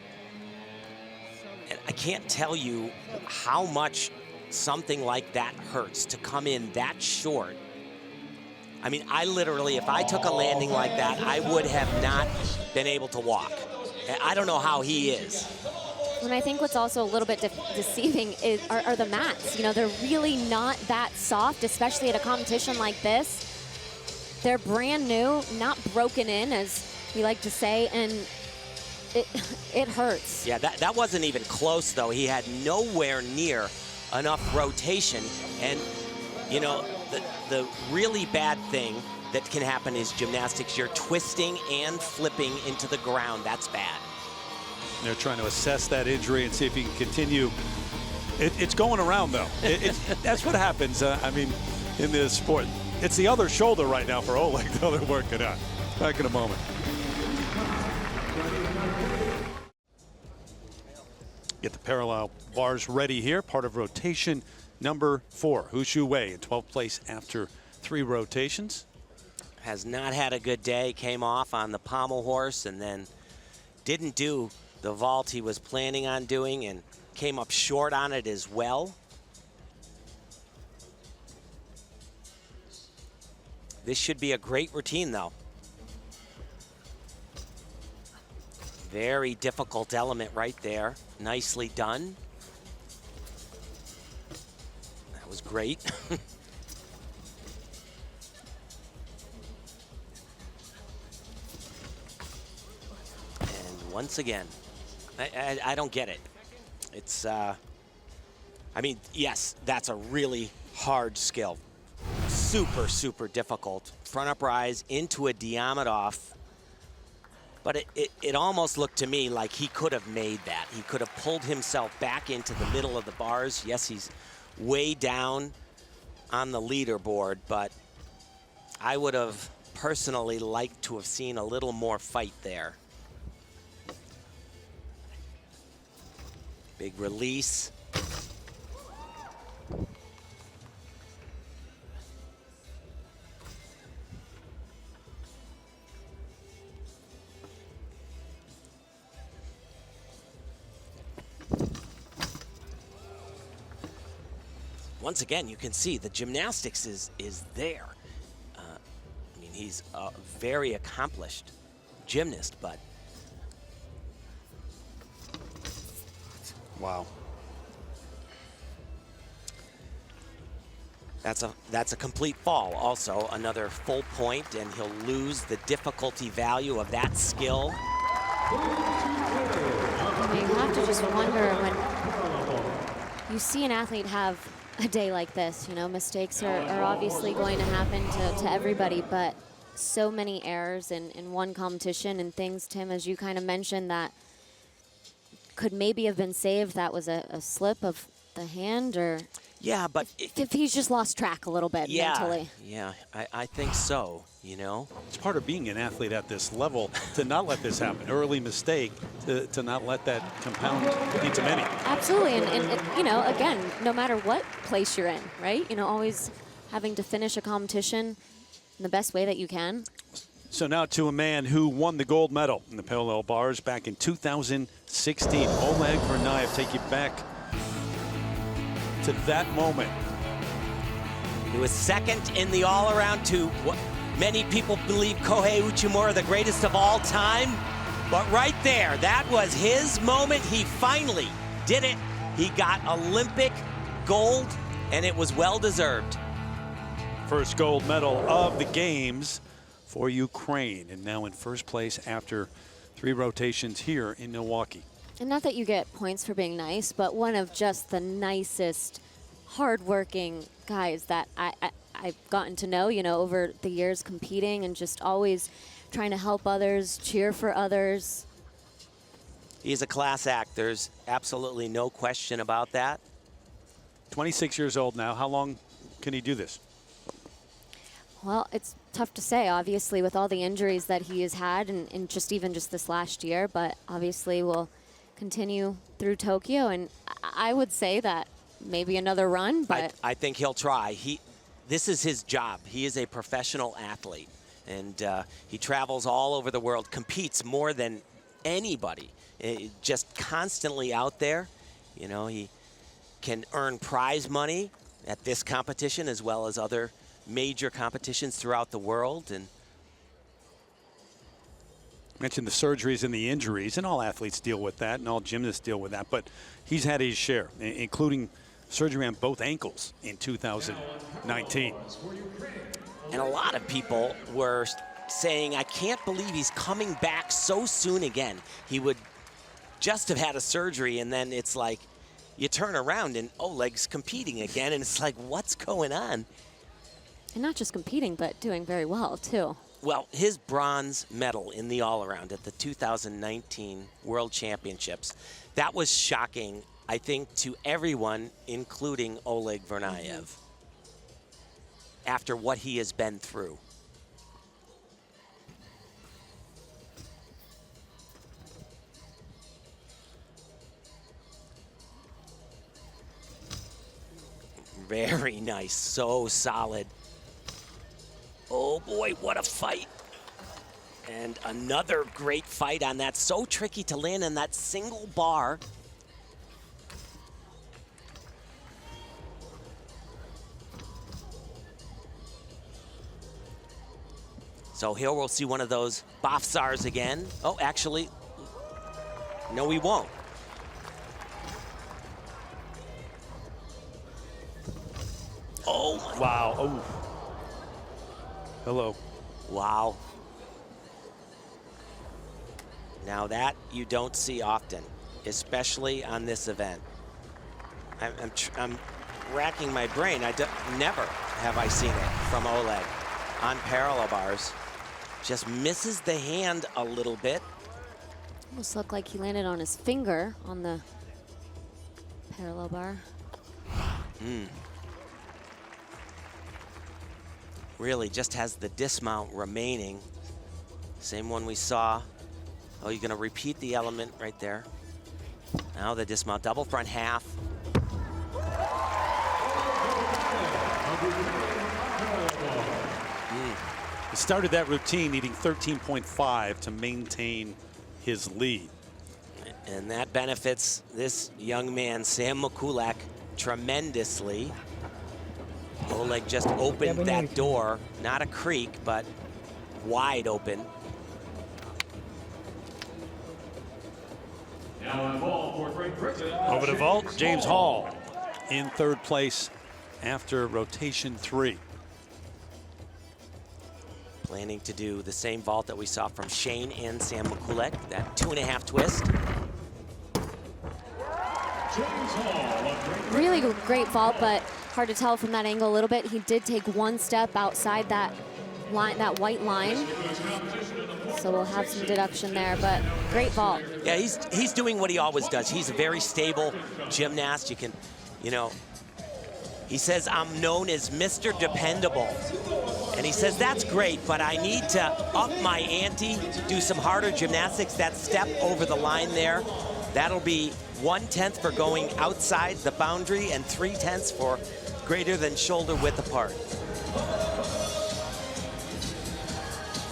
And I can't tell you how much something like that hurts to come in that short. I mean, I literally, if I took a landing like that, I would have not been able to walk. I don't know how he is. And I think what's also a little bit deceiving are the mats. You know, they're really not that soft, especially at a competition like this. They're brand new, not broken in, as we like to say, and it hurts. Yeah, that wasn't even close, though. He had nowhere near enough rotation. And, you know, the really bad thing that can happen is gymnastics. You're twisting and flipping into the ground. That's bad. They're trying to assess that injury and see if he can continue. It's going around, though. That's what happens, I mean, in this sport. It's the other shoulder right now for Oleg, though. They're working on. Back in a moment. Get the parallel bars ready here. Part of rotation number 4. Hu Shu Wei in 12th place after 3 rotations. Has not had a good day. Came off on the pommel horse and then didn't do the vault he was planning on doing and came up short on it as well. This should be a great routine, though. Very difficult element right there. Nicely done. That was great. And once again, I don't get it. It's, I mean, yes, that's a really hard skill. Super, super difficult. Front up rise into a Diamondov. But it almost looked to me like he could have made that. He could have pulled himself back into the middle of the bars. Yes, he's way down on the leaderboard, but I would have personally liked to have seen a little more fight there. Big release. Once again, you can see the gymnastics is there. I mean, he's a very accomplished gymnast, but wow. That's a complete fall. Also, another full point, and he'll lose the difficulty value of that skill. I mean, you have to just wonder when you see an athlete have a day like this. You know, mistakes are obviously going to happen to everybody, but so many errors in one competition and things, Tim, as you kind of mentioned, that could maybe have been saved. That was a slip of the hand, or yeah, but if he's just lost track a little bit mentally. Yeah, I think so, you know. It's part of being an athlete at this level to not let this happen. Early mistake, to not let that compound into many. Absolutely, and you know, again, no matter what place you're in, right? You know, always having to finish a competition in the best way that you can. So now to a man who won the gold medal in the parallel bars back in 2016. Oleg Vernayev, take you back to that moment. He was second in the all-around to what many people believe Kohei Uchimura, the greatest of all time. But right there, that was his moment. He finally did it. He got Olympic gold, and it was well-deserved. First gold medal of the games for Ukraine, and now in first place after 3 rotations here in Milwaukee. And not that you get points for being nice, but one of just the nicest, hardworking guys that I've gotten to know, you know, over the years competing and just always trying to help others, cheer for others. He's a class act. There's absolutely no question about that. 26 years old now. How long can he do this? Well, it's tough to say, obviously, with all the injuries that he has had and even just this last year, but obviously we'll continue through Tokyo, and I would say that maybe another run, but I think he'll try. This is his job. He is a professional athlete, and he travels all over the world, competes more than anybody, just constantly out there. You know, he can earn prize money at this competition as well as other major competitions throughout the world. And mentioned the surgeries and the injuries, and all athletes deal with that, and all gymnasts deal with that, but he's had his share, including surgery on both ankles in 2019. And a lot of people were saying, I can't believe he's coming back so soon again. He would just have had a surgery, and then it's like you turn around and Oleg's competing again, and it's like, what's going on? And not just competing, but doing very well, too. Well, his bronze medal in the all-around at the 2019 World Championships, that was shocking, I think, to everyone, including Oleg Vernayev, after what he has been through. Very nice, so solid. Oh boy, what a fight. And another great fight on that. So tricky to land on that single bar. So here we'll see one of those Bafsars again. Oh, actually, no, we won't. Oh, my. Wow. Oh. Hello. Wow. Now that you don't see often, especially on this event. I'm racking my brain. Never have I seen it from Oleg on parallel bars. Just misses the hand a little bit. Almost looked like he landed on his finger on the parallel bar. Really just has the dismount remaining. Same one we saw. Oh, you're gonna repeat the element right there. Now the dismount, double front half. He started that routine needing 13.5 to maintain his lead. And that benefits this young man, Sam Mikulak, tremendously. Oleg just opened that door, not a creak, but wide open. Now on ball for Great Britain. Over to vault, James Hall in third place after rotation 3. Planning to do the same vault that we saw from Shane and Sam Mikulak, that 2.5 twist. Really great vault, but hard to tell from that angle a little bit. He did take one step outside that line, that white line. So we'll have some deduction there, but great vault. Yeah, he's doing what he always does. He's a very stable gymnast. He says, I'm known as Mr. Dependable. And he says, that's great, but I need to up my ante, do some harder gymnastics. That step over the line there, that'll be 1/10 for going outside the boundary and 3/10 for greater than shoulder width apart.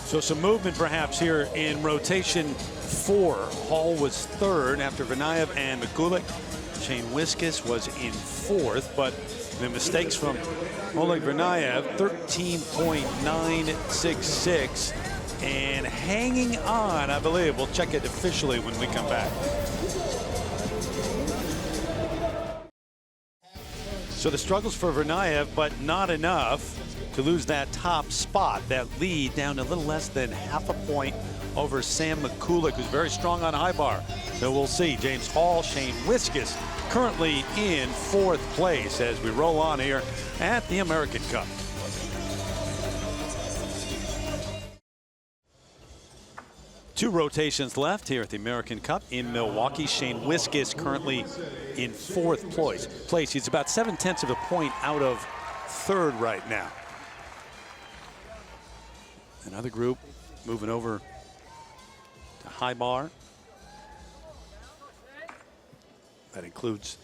So some movement perhaps here in rotation 4. Hall was third after Vernayev and Mikulak. Shane Wiskus was in 4th, but the mistakes from Oleg Vernayev, 13.966, and hanging on, I believe. We'll check it officially when we come back. So the struggles for Vernayev, but not enough to lose that top spot. That lead down a little less than half a point over Sam Mikulak, who's very strong on high bar. So we'll see. James Hall, Shane Wiskus currently in 4th place as we roll on here at the American Cup. Two rotations left here at the American Cup in Milwaukee. Shane Wiskus currently in 4th place. He's about 7/10 of a point out of 3rd right now. Another group moving over to high bar. That includes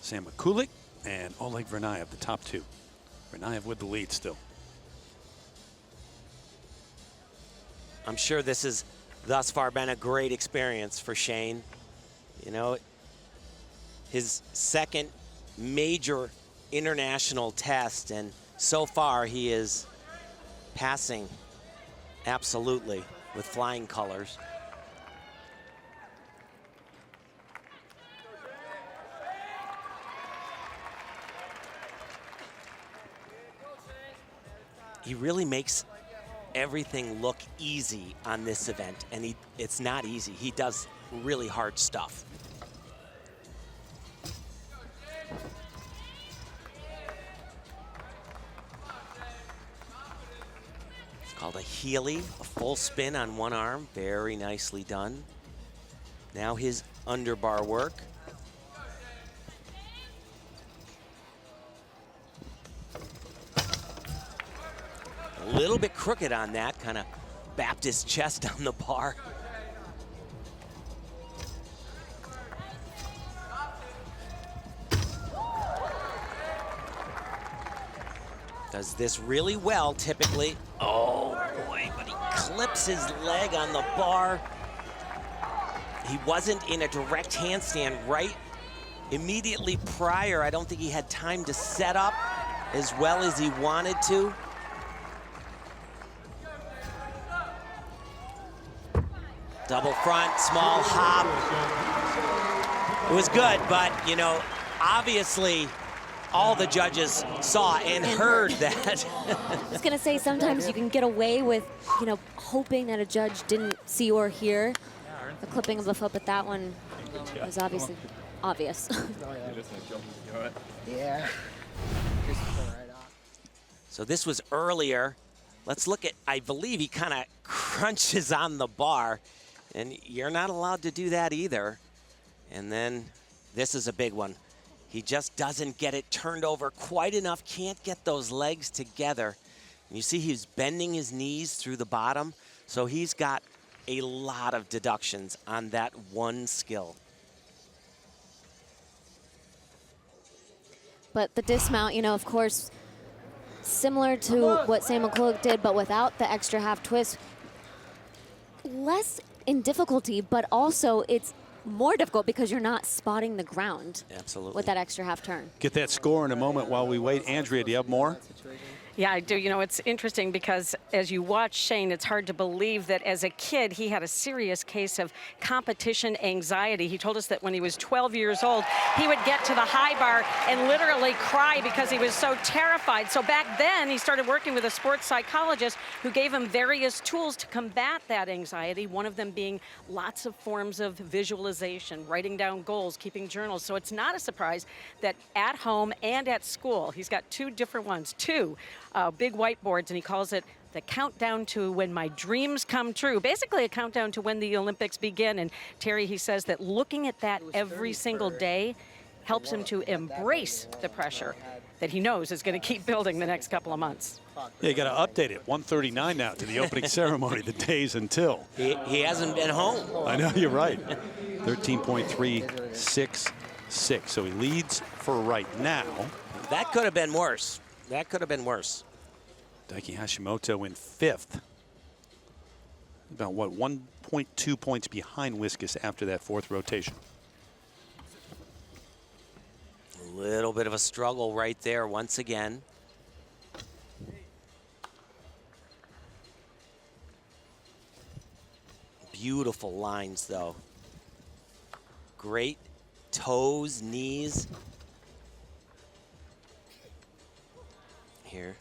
Sam Mikulak and Oleg Vernayev, the top 2. Vernayev with the lead still. I'm sure this has thus far been a great experience for Shane. His second major international test, and so far he is passing absolutely with flying colors. He really makes everything look easy on this event, and it's not easy. He does really hard stuff. It's called a Healy, a full spin on one arm. Very nicely done. Now his underbar work. A little bit crooked on that, kind of bapped his chest on the bar. Does this really well, typically. Oh boy, but he clips his leg on the bar. He wasn't in a direct handstand right immediately prior. I don't think he had time to set up as well as he wanted to. Double front, small hop. It was good, but, you know, obviously all the judges saw and heard that. I was going to say, sometimes you can get away with, you know, hoping that a judge didn't see or hear the clipping of the foot, but that one was obviously obvious. Yeah. So this was earlier. Let's look at, I believe he kind of crunches on the bar, and you're not allowed to do that either. And then this is a big one. He just doesn't get it turned over quite enough, can't get those legs together. And you see he's bending his knees through the bottom, so he's got a lot of deductions on that one skill. But the dismount, you know, of course, similar to what Sam McCulloch did, but without the extra half twist, less in difficulty, but also it's more difficult because you're not spotting the ground. Absolutely. With that extra half turn. Get that score in a moment while we wait. Andrea, do you have more? Yeah, I do. You know, it's interesting because as you watch Shane, it's hard to believe that as a kid, he had a serious case of competition anxiety. He told us that when he was 12 years old, he would get to the high bar and literally cry because he was so terrified. So back then, he started working with a sports psychologist who gave him various tools to combat that anxiety, one of them being lots of forms of visualization, writing down goals, keeping journals. So it's not a surprise that at home and at school, he's got two different ones, big whiteboards, and he calls it the countdown to when my dreams come true. Basically a countdown to when the Olympics begin. And Terry, he says that looking at that every single day helps him to embrace the pressure that he knows is going to keep building the next couple of months. Yeah, you got to update it. 1:39 now to the opening ceremony, the days until. He hasn't been home. I know, you're right. 13.366. So he leads for right now. That could have been worse. That could have been worse. Daiki Hashimoto in fifth. About, what, 1.2 points behind Wiskus after that fourth rotation. A little bit of a struggle right there once again. Beautiful lines, though. Great toes, knees. Here.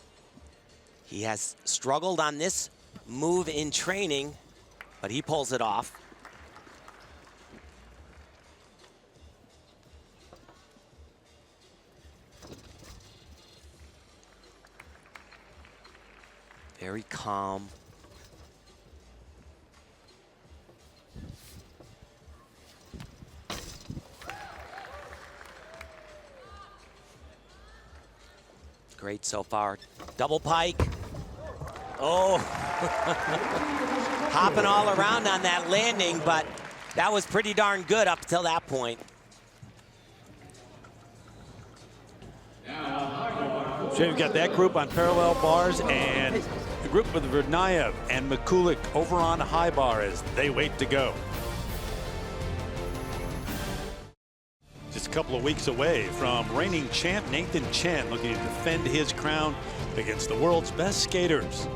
He has struggled on this move in training, but he pulls it off. Very calm. Great so far. Double pike. Oh, hopping all around on that landing, but that was pretty darn good up till that point. So you've got that group on parallel bars and the group with Vernayev and Mikulik over on high bar as they wait to go. Just couple of weeks away from reigning champ Nathan Chen, looking to defend his crown against the world's best skaters.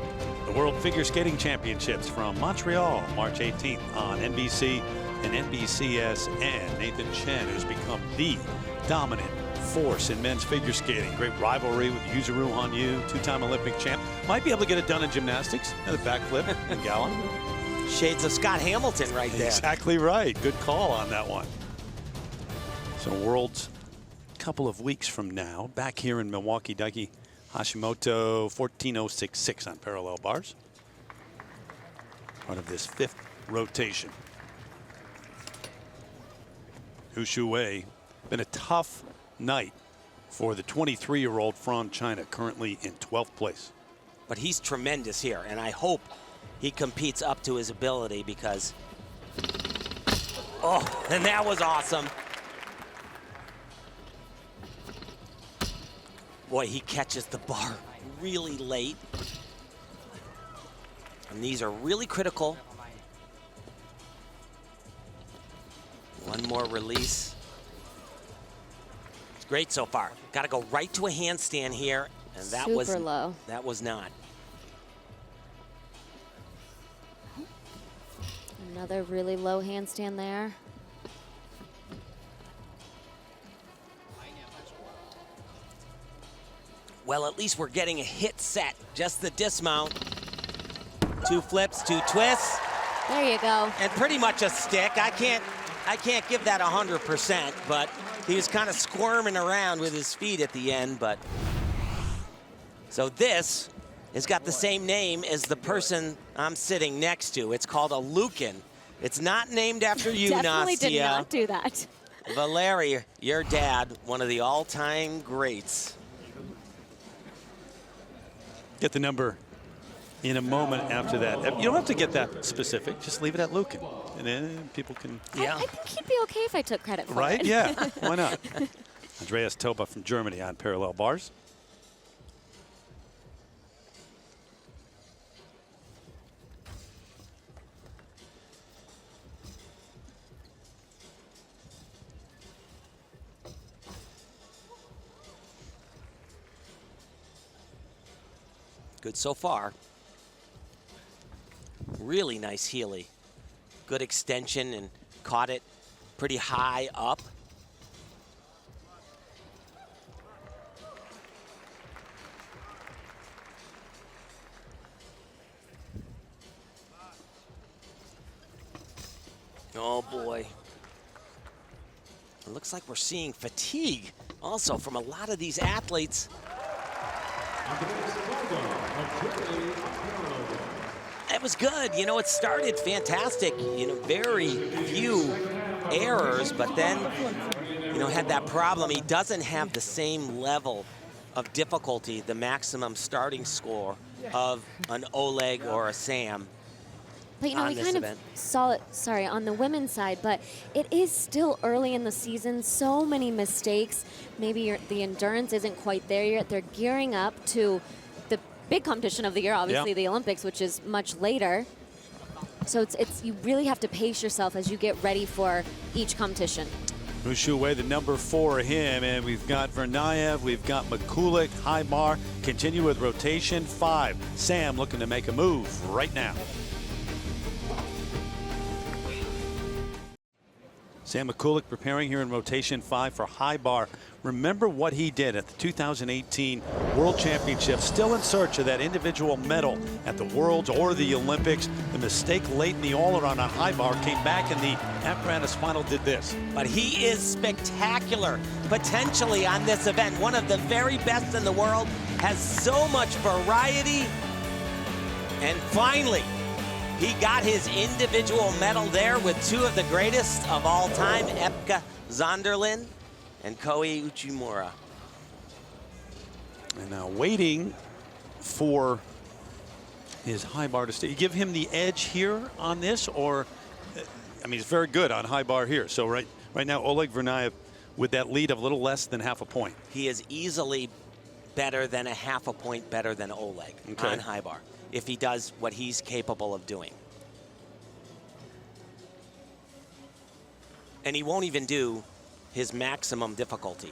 The World Figure Skating Championships from Montreal, March 18th on NBC and NBCSN. Nathan Chen has become the dominant force in men's figure skating. Great rivalry with Yuzuru Hanyu, two-time Olympic champ. Might be able to get it done in gymnastics. Another backflip in Gallon. Shades of Scott Hamilton right there. Exactly right. Good call on that one. So Worlds a couple of weeks from now. Back here in Milwaukee, Daiki Hashimoto 14.066 on parallel bars. Part of this 5th rotation. Hu Shuwei, been a tough night for the 23-year-old from China, currently in 12th place. But he's tremendous here, and I hope he competes up to his ability because, oh, and that was awesome. Boy, he catches the bar really late. And these are really critical. One more release. It's great so far. Got to go right to a handstand here, and that was super low. That was not. Another really low handstand there. Well, at least we're getting a hit set. Just the dismount. 2 flips, 2 twists. There you go. And pretty much a stick. I can't give that 100%, but he was kind of squirming around with his feet at the end. But so this has got the same name as the person I'm sitting next to. It's called a Lucan. It's not named after you, Definitely Nastia. did not do that. Valeri, your dad, one of the all-time greats. Get the number in a moment after that. You don't have to get that specific. Just leave it at Lucan. And then people can... Yeah. I think he'd be okay if I took credit for it. Right? Yeah. Why not? Andreas Toba from Germany on parallel bars. Good so far. Really nice Healy. Good extension and caught it pretty high up. Oh boy. It looks like we're seeing fatigue also from a lot of these athletes. It was good. You know, it started fantastic. You know, very few errors, but then, you know, had that problem. He doesn't have the same level of difficulty, the maximum starting score of an Oleg or a Sam. But, you know, we kind of saw it, sorry, on the women's side, but it is still early in the season. So many mistakes. Maybe the endurance isn't quite there yet. They're gearing up to the big competition of the year, obviously, the Olympics, which is much later. So it's you really have to pace yourself as you get ready for each competition. Hu Shuwei, the number 4 him, and we've got Vernayev, we've got Mikulik, high bar, continue with rotation 5. Sam looking to make a move right now. Sam Mikulik preparing here in rotation 5 for high bar. Remember what he did at the 2018 World Championships, still in search of that individual medal at the Worlds or the Olympics. The mistake late in the all-around on high bar came back in the apparatus final, did this. But he is spectacular, potentially on this event. One of the very best in the world, has so much variety. And finally, he got his individual medal there with 2 of the greatest of all time, Epka Zonderland and Koei Uchimura. And now waiting for his high bar to stay. You give him the edge here on this, or, I mean, he's very good on high bar here. So right now, Oleg Vernayev with that lead of a little less than half a point. He is easily better than a half a point better than Oleg on high bar, if he does what he's capable of doing. And he won't even do his maximum difficulty.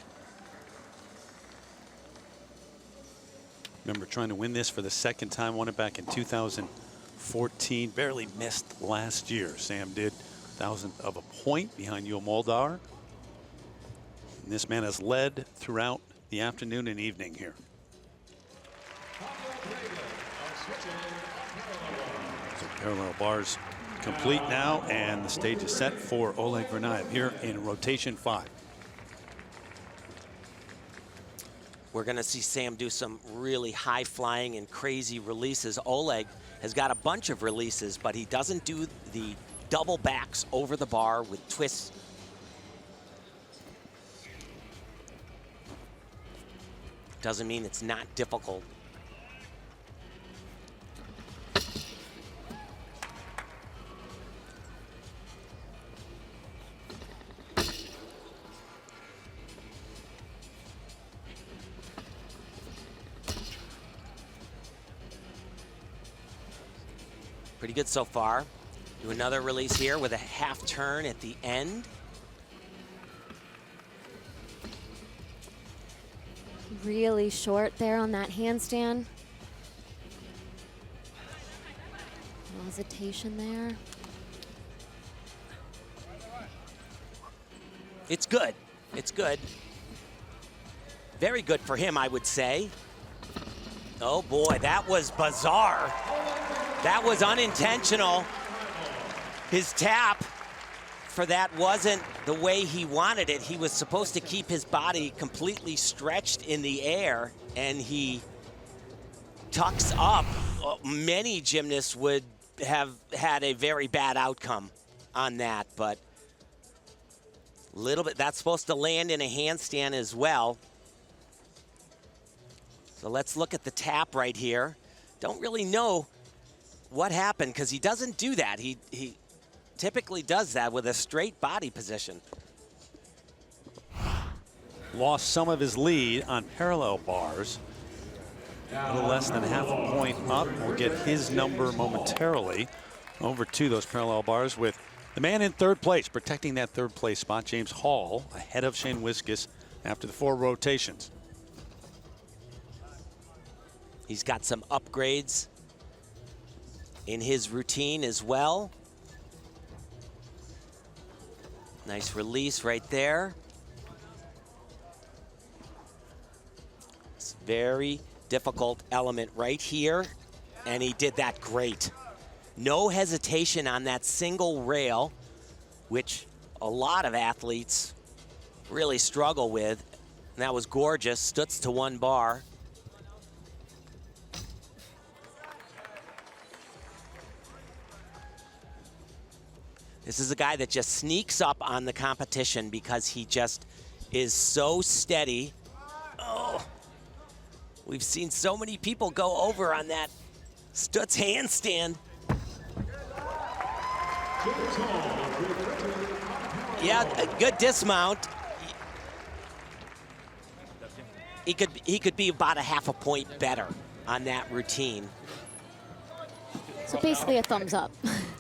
Remember trying to win this for the second time, won it back in 2014. Barely missed last year. Sam did, 1,000th of a point behind Yul Moldar. And this man has led throughout the afternoon and evening here. So parallel bars complete now, and the stage is set for Oleg Vernayev here in rotation 5. We're going to see Sam do some really high flying and crazy releases. Oleg has got a bunch of releases, but he doesn't do the double backs over the bar with twists. Doesn't mean it's not difficult. Pretty good so far. Do another release here with a half turn at the end. Really short there on that handstand. No hesitation there. It's good. It's good. Very good for him, I would say. Oh boy, that was bizarre. That was unintentional. His tap for that wasn't the way he wanted it. He was supposed to keep his body completely stretched in the air, and he tucks up. Many gymnasts would have had a very bad outcome on that, but a little bit, that's supposed to land in a handstand as well. So let's look at the tap right here. Don't really know what happened because he doesn't do that. He typically does that with a straight body position. Lost some of his lead on parallel bars. A little less than half a point up. We'll get his number momentarily. Over to those parallel bars with the man in third place, protecting that third place spot, James Hall, ahead of Shane Wiskus after the 4 rotations. He's got some upgrades in his routine as well. Nice release right there. It's a very difficult element right here, and he did that great. No hesitation on that single rail, which a lot of athletes really struggle with. And that was gorgeous. Stutz to 1 bar. This is a guy that just sneaks up on the competition because he just is so steady. Oh, we've seen so many people go over on that Stutz handstand. Yeah, a good dismount. He could be about a half a point better on that routine. So basically a thumbs up.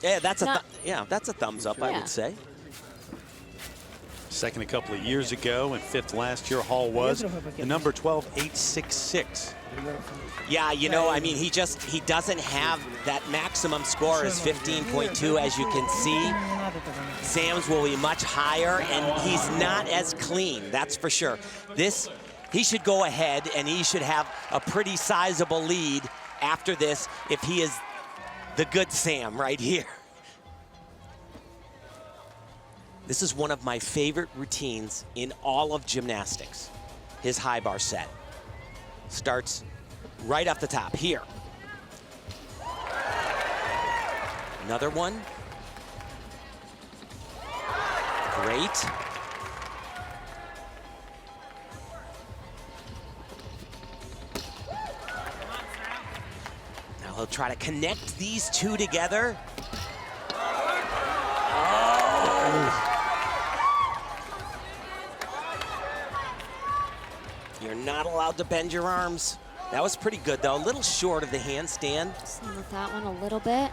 Yeah, that's a thumbs up, I would say. Second a couple of years ago and 5th last year, Hall was the number 12, 866. Yeah, you know, I mean, he doesn't have that maximum score is 15.2, as you can see. Sam's will be much higher, and he's not as clean, that's for sure. He should go ahead, and he should have a pretty sizable lead after this if he is the good Sam right here. This is one of my favorite routines in all of gymnastics, his high bar set. Starts right off the top here. Another one. Great. Now he'll try to connect these two together. Oh. You're not allowed to bend your arms. That was pretty good, though. A little short of the handstand. Same with that one a little bit.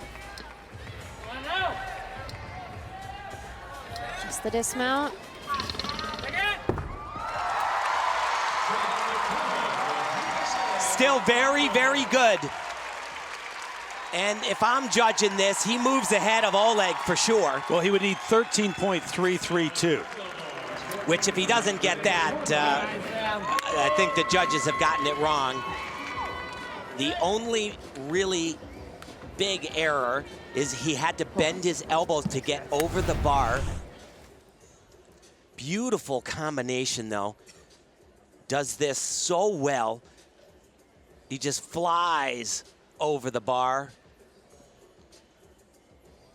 Just the dismount. still very, very good. And if I'm judging this, he moves ahead of Oleg for sure. Well, he would need 13.332. Which, if he doesn't get that, I think the judges have gotten it wrong. The only really big error is he had to bend his elbows to get over the bar. Beautiful combination, though. Does this so well. He just flies over the bar.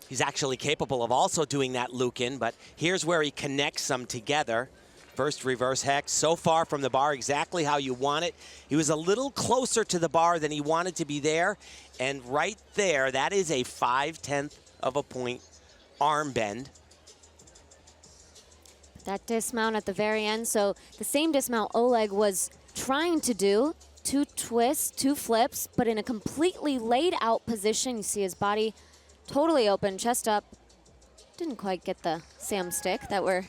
He's actually capable of also doing that Lukin, but here's where he connects them together. First reverse hex, so far from the bar, exactly how you want it. He was a little closer to the bar than he wanted to be there, and right there, that is a 5/10 of a point arm bend. That dismount at the very end, so the same dismount Oleg was trying to do, 2 twists, 2 flips, but in a completely laid out position. You see his body totally open, chest up. Didn't quite get the Sam stick that we're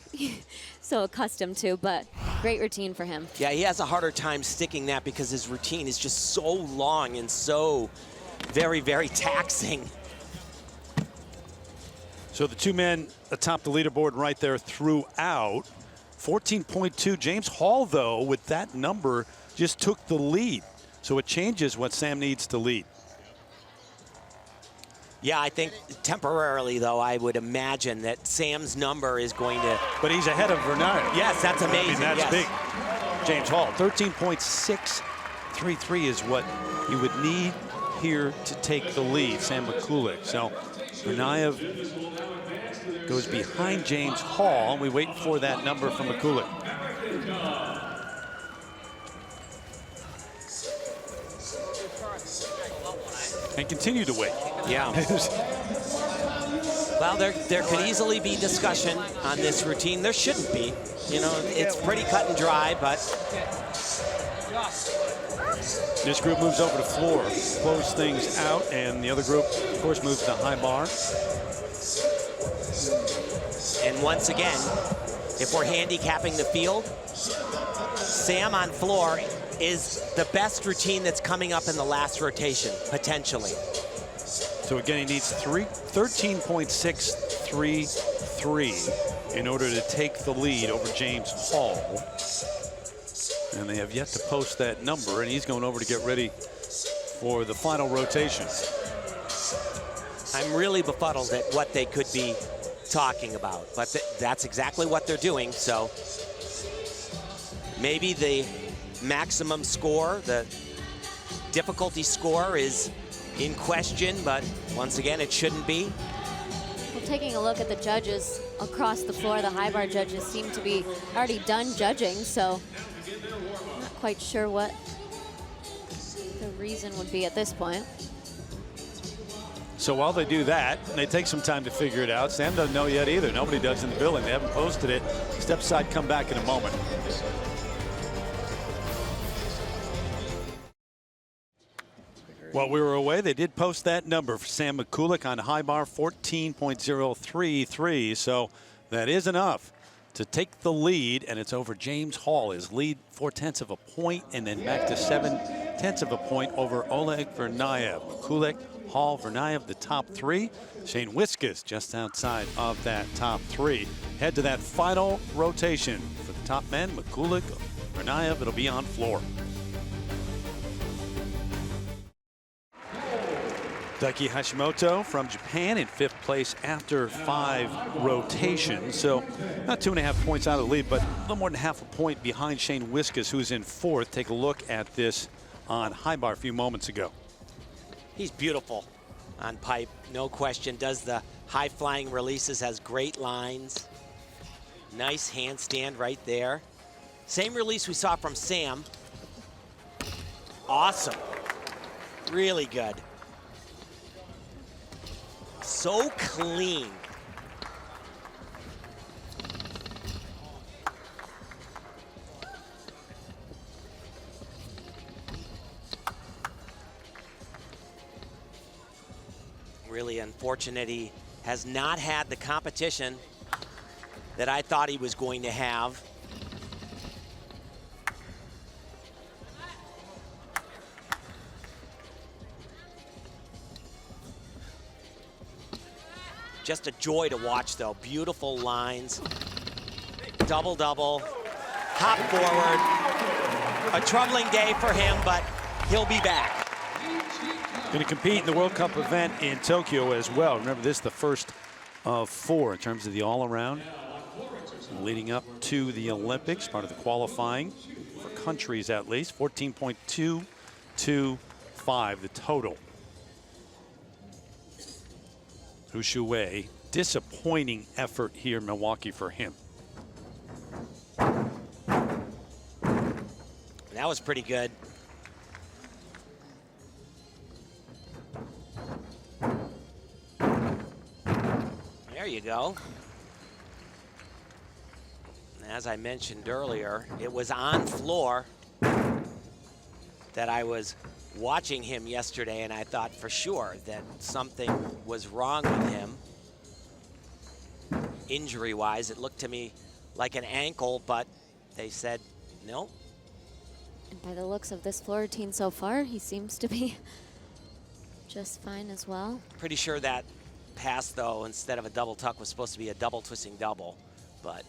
so accustomed to, but great routine for him. Yeah, he has a harder time sticking that because his routine is just so long and so very, very taxing. So the 2 men atop the leaderboard right there throughout. 14.2. James Hall, though, with that number, just took the lead. So it changes what Sam needs to lead. Yeah, I think temporarily, though, I would imagine that Sam's number is going to... But he's ahead of Vernayev. Yes, that's amazing. I mean, that's yes. big. James Hall, 13.633 is what you would need here to take the lead, Sam Mikulik. So Vernayev goes behind James Hall. We wait for that number from Mikulik. And continue to wait. Yeah. Well, there could easily be discussion on this routine. There shouldn't be. You know, it's pretty cut and dry, but... This group moves over to floor, close things out, and the other group, of course, moves to high bar. And once again, if we're handicapping the field, Sam on floor is the best routine that's coming up in the last rotation, potentially. So again, he needs 13.633 in order to take the lead over James Hall. And they have yet to post that number, and he's going over to get ready for the final rotation. I'm really befuddled at what they could be talking about, but that's exactly what they're doing. So maybe the maximum score, the difficulty score is in question, but once again, it shouldn't be. Well, taking a look at the judges across the floor, the high bar judges seem to be already done judging, so I'm not quite sure what the reason would be at this point. So while they do that, they take some time to figure it out. Sam doesn't know yet either. Nobody does in the building. They haven't posted it. Step aside, come back in a moment. While we were away, they did post that number for Sam Mikulik on high bar, 14.033. So that is enough to take the lead, and it's over James Hall. His lead 0.4 of a point, and then back to 0.7 of a point over Oleg Vernayev. Mikulik, Hall, Vernayev, the top 3. Shane Wiskus just outside of that top 3. Head to that final rotation for the top men. Mikulik, Vernayev, it'll be on floor. Daiki Hashimoto from Japan in 5th place after 5 rotations. So not 2.5 points out of the lead, but a little more than half a point behind Shane Wiskus, who's in 4th. Take a look at this on high bar a few moments ago. He's beautiful on pipe, no question. Does the high flying releases, has great lines. Nice handstand right there. Same release we saw from Sam. Awesome. Really good. So clean. Really unfortunate he has not had the competition that I thought he was going to have. just a joy to watch, though. Beautiful lines. Double-double. Hop forward. A troubling day for him, but he'll be back. Going to compete in the World Cup event in Tokyo as well. Remember, this is the first of 4 in terms of the all-around leading up to the Olympics, part of the qualifying for countries at least. 14.225 the total. Ushuaie, disappointing effort here in Milwaukee for him. That was pretty good. There you go. As I mentioned earlier, it was on floor that I was watching him yesterday, and I thought for sure that something was wrong with him. Injury-wise, it looked to me like an ankle, but they said no. And by the looks of this floor routine so far, he seems to be just fine as well. Pretty sure that pass, though, instead of a double tuck, was supposed to be a double twisting double, but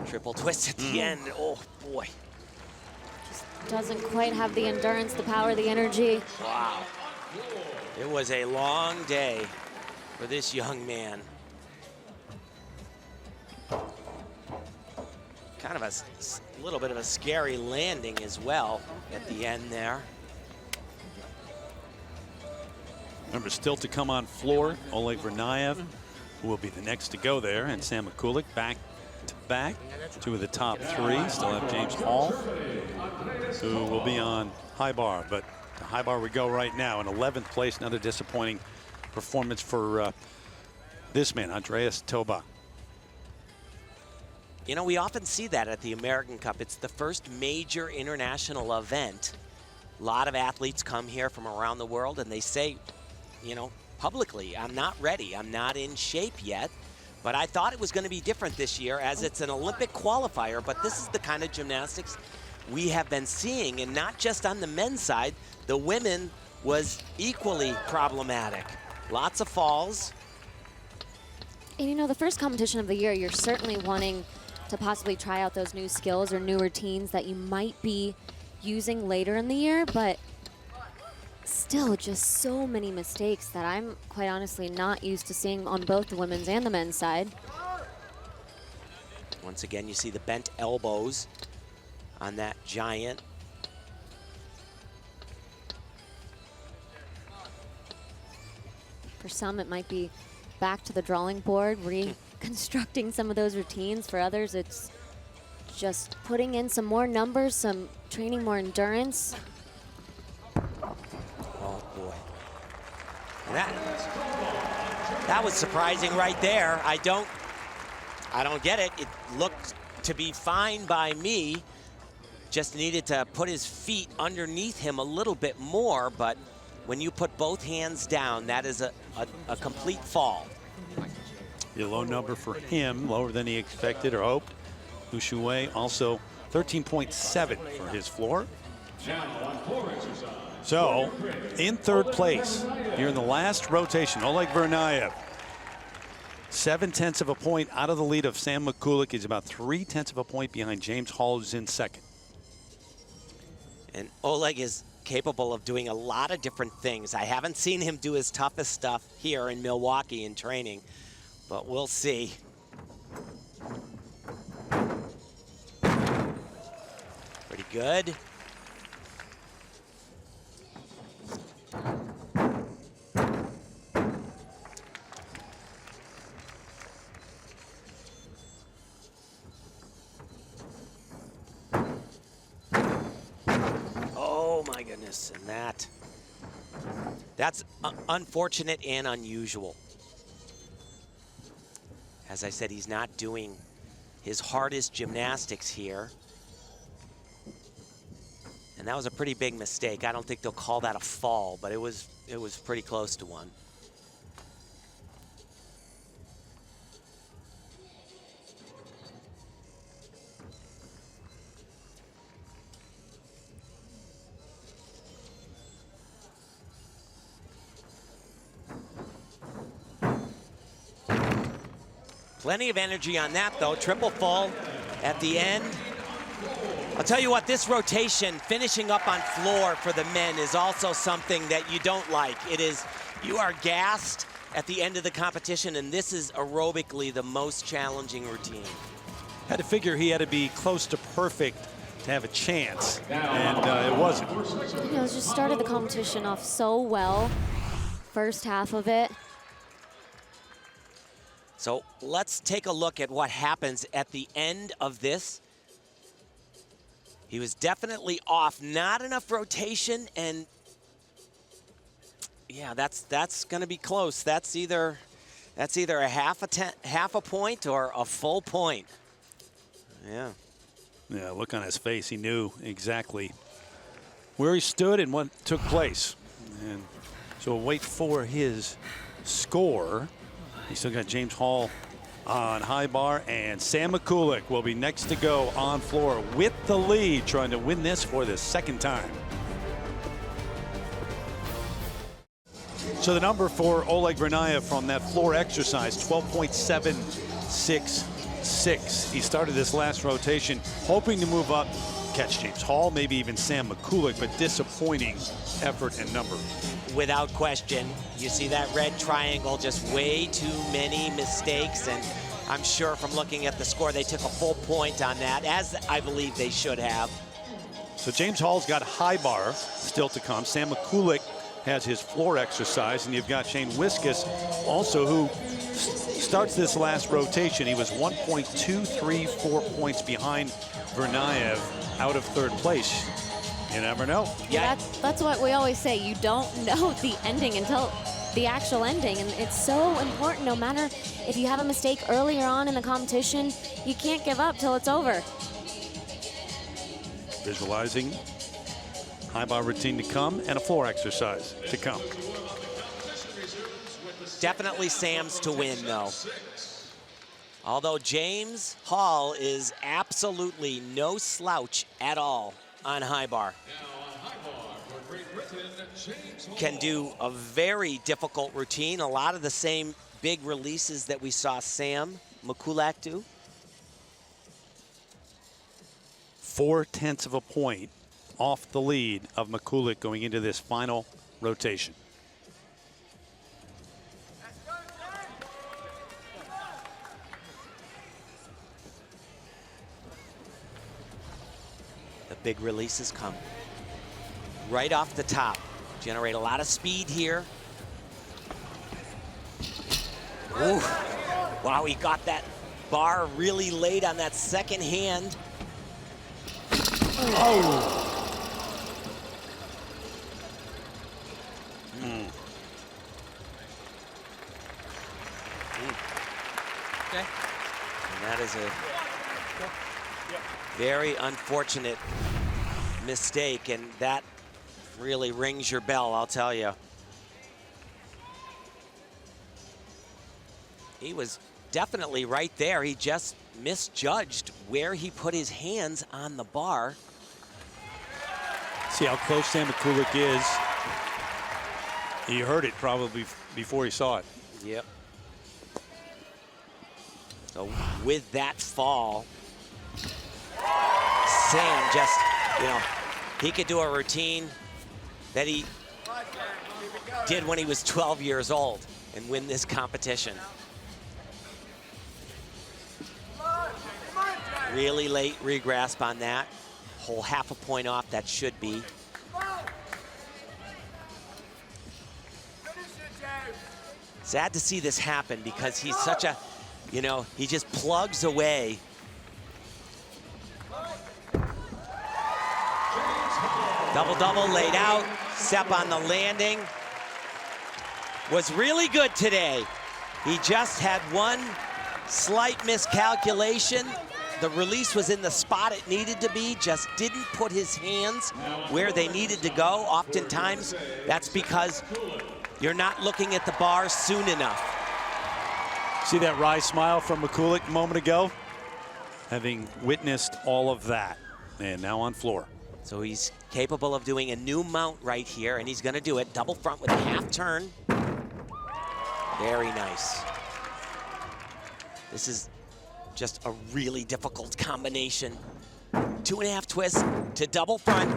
triple twist at the end. Oh, boy. Just doesn't quite have the endurance, the power, the energy. Wow. It was a long day for this young man. Kind of a little bit of a scary landing as well at the end there. Remember, still to come on floor, Oleg Vernayev, who will be the next to go there, and Sam Mikulik back to back. 2 of the top 3. Still have James Hall, who will be on high bar. But to high bar we go right now. In 11th place, another disappointing performance for this man, Andreas Toba. You know, we often see that at the American Cup. It's the first major international event. A lot of athletes come here from around the world, and they say, you know, publicly, I'm not ready. I'm not in shape yet. But I thought it was going to be different this year, as it's an Olympic qualifier. But this is the kind of gymnastics we have been seeing, and not just on the men's side. The women was equally problematic. Lots of falls. And you know, the first competition of the year, you're certainly wanting to possibly try out those new skills or new routines that you might be using later in the year, but still just so many mistakes that I'm quite honestly not used to seeing on both the women's and the men's side. Once again, you see the bent elbows on that giant. For some, it might be back to the drawing board, reconstructing some of those routines. For others, it's just putting in some more numbers, some training more endurance. Oh boy. That was surprising right there. I don't get it. It looked to be fine by me. Just needed to put his feet underneath him a little bit more, but when you put both hands down, that is a complete fall. A low number for him, lower than he expected or hoped. Ushuaie also 13.7 for his floor. So, in 3rd place, here in the last rotation, Oleg Vernayev. 0.7 of a point out of the lead of Sam Mikulik. He's about 0.3 of a point behind James Hall, who's in 2nd. And Oleg is capable of doing a lot of different things. I haven't seen him do his toughest stuff here in Milwaukee in training, but we'll see. Pretty good. Oh my goodness, and that's unfortunate and unusual. As I said, he's not doing his hardest gymnastics here. And that was a pretty big mistake. I don't think they'll call that a fall, but it was pretty close to one. Plenty of energy on that, though. Triple full at the end. I'll tell you what, this rotation, finishing up on floor for the men, is also something that you don't like. It is, you are gassed at the end of the competition, and this is aerobically the most challenging routine. Had to figure he had to be close to perfect to have a chance, and it wasn't. You know, just started the competition off so well, first half of it. So let's take a look at what happens at the end of this. He was definitely off, not enough rotation, and yeah, that's going to be close. That's either a half a point or a full point. Yeah. Yeah, look on his face. He knew exactly where he stood and what took place. And so we'll wait for his score. He's still got James Hall on high bar, and Sam Mikulik will be next to go on floor with the lead, trying to win this for the second time. So the number for Oleg Vernayev from that floor exercise, 12.766. He started this last rotation hoping to move up, catch James Hall, maybe even Sam Mikulik, but disappointing effort and number. Without question. You see that red triangle, just way too many mistakes, and I'm sure from looking at the score they took a full point on that, as I believe they should have. So James Hall's got high bar still to come. Sam Mikulik has his floor exercise, and you've got Shane Wiskus also, who starts this last rotation. He was 1.234 points behind Vernayev out of third place. You never know. Yeah, that's what we always say. You don't know the ending until the actual ending, and it's so important. No matter if you have a mistake earlier on in the competition, you can't give up till it's over. Visualizing high bar routine to come and a floor exercise to come. Definitely Sam's to win, though. Although James Hall is absolutely no slouch at all on high bar. Can do a very difficult routine, a lot of the same big releases that we saw Sam Mikulik do. 0.4 of a point off the lead of Mikulik going into this final rotation. The big releases come right off the top. Generate a lot of speed here. Ooh. Wow, he got that bar really late on that second hand. Oh. Okay. And that is a very unfortunate mistake, and that really rings your bell, I'll tell you. He was definitely right there. He just misjudged where he put his hands on the bar. See how close Sam Mikulik is. He heard it probably before he saw it. Yep. So with that fall, Sam just, you know, he could do a routine that he did when he was 12 years old and win this competition. Really late regrasp on that. Whole half a point off, that should be. Sad to see this happen because he's such a, you know, he just plugs away. Double-double laid out, step on the landing. Was really good today. He just had one slight miscalculation. The release was in the spot it needed to be, just didn't put his hands where they needed to go. Oftentimes, that's because you're not looking at the bar soon enough. See that wry smile from Mikulik a moment ago? Having witnessed all of that, and now on floor. So he's capable of doing a new mount right here, and he's gonna do it. Double front with a half turn. Very nice. This is just a really difficult combination. 2.5 twists to double front.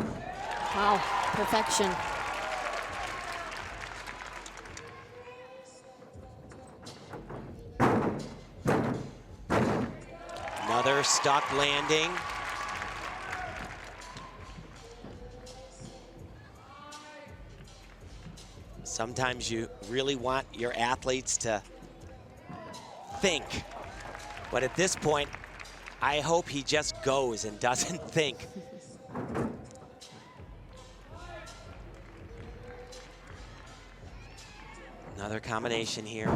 Wow, perfection. Another stuck landing. Sometimes you really want your athletes to think. But at this point, I hope he just goes and doesn't think. Another combination here.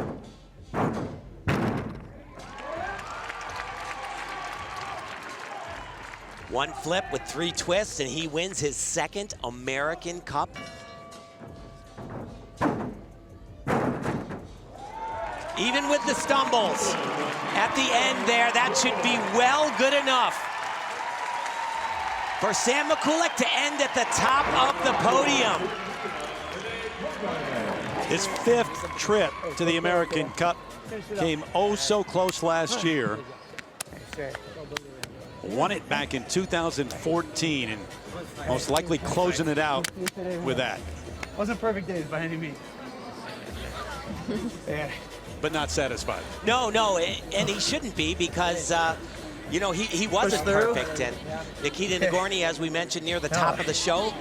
One flip with 3 twists, and he wins his 2nd American Cup. Even with the stumbles at the end there, that should be well good enough for Sam Mikulek to end at the top of the podium. His 5th trip to the American Cup came oh so close last year. Won it back in 2014 and most likely closing it out with that. Wasn't perfect days by any means. Yeah. But not satisfied. No, and he shouldn't be because, you know, he wasn't perfect. And Nikita Nagorny, as we mentioned near the top of the show,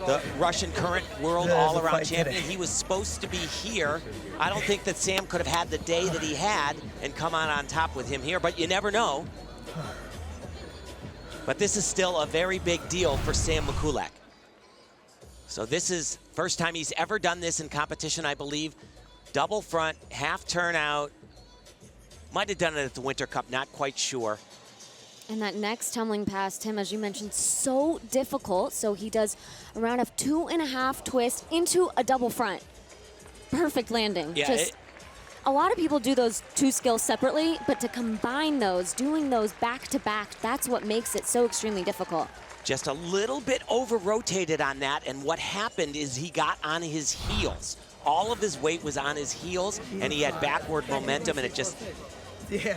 the Russian current world all-around champion, he was supposed to be here. I don't think that Sam could have had the day that he had and come on top with him here, but you never know. But this is still a very big deal for Sam Mikulek. So this is first time he's ever done this in competition, I believe. Double front, half turnout. Might have done it at the Winter Cup, not quite sure. And that next tumbling past him, as you mentioned, so difficult. So he does a round of 2.5 twists into a double front. Perfect landing. Yeah, a lot of people do those 2 skills separately, but to combine those, doing those back to back, that's what makes it so extremely difficult. Just a little bit over-rotated on that, and what happened is he got on his heels. All of his weight was on his heels, and he had backward momentum, and it just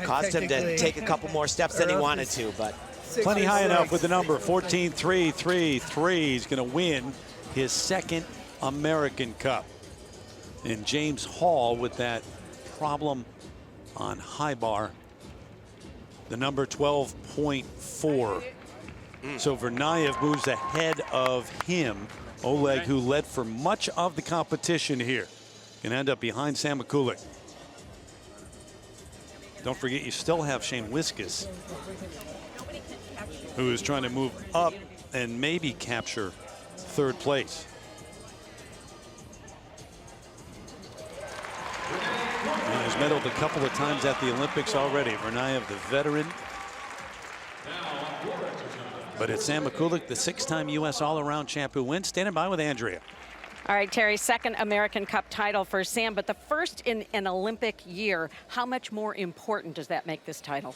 caused him to take a couple more steps than he wanted to. But plenty high enough with the number 14-3-3-3. He's going to win his 2nd American Cup. And James Hall with that problem on high bar, the number 12.4. So Vernayev moves ahead of him. Oleg, who led for much of the competition here, can end up behind Sam Mikulek. Don't forget, you still have Shane Wiskus, who is trying to move up and maybe capture 3rd place. He's medaled a couple of times at the Olympics already. Vernayev, the veteran. But it's Sam Mikulek, the 6-time U.S. all-around champ who wins. Standing by with Andrea. All right, Terry, 2nd American Cup title for Sam, but the first in an Olympic year. How much more important does that make this title?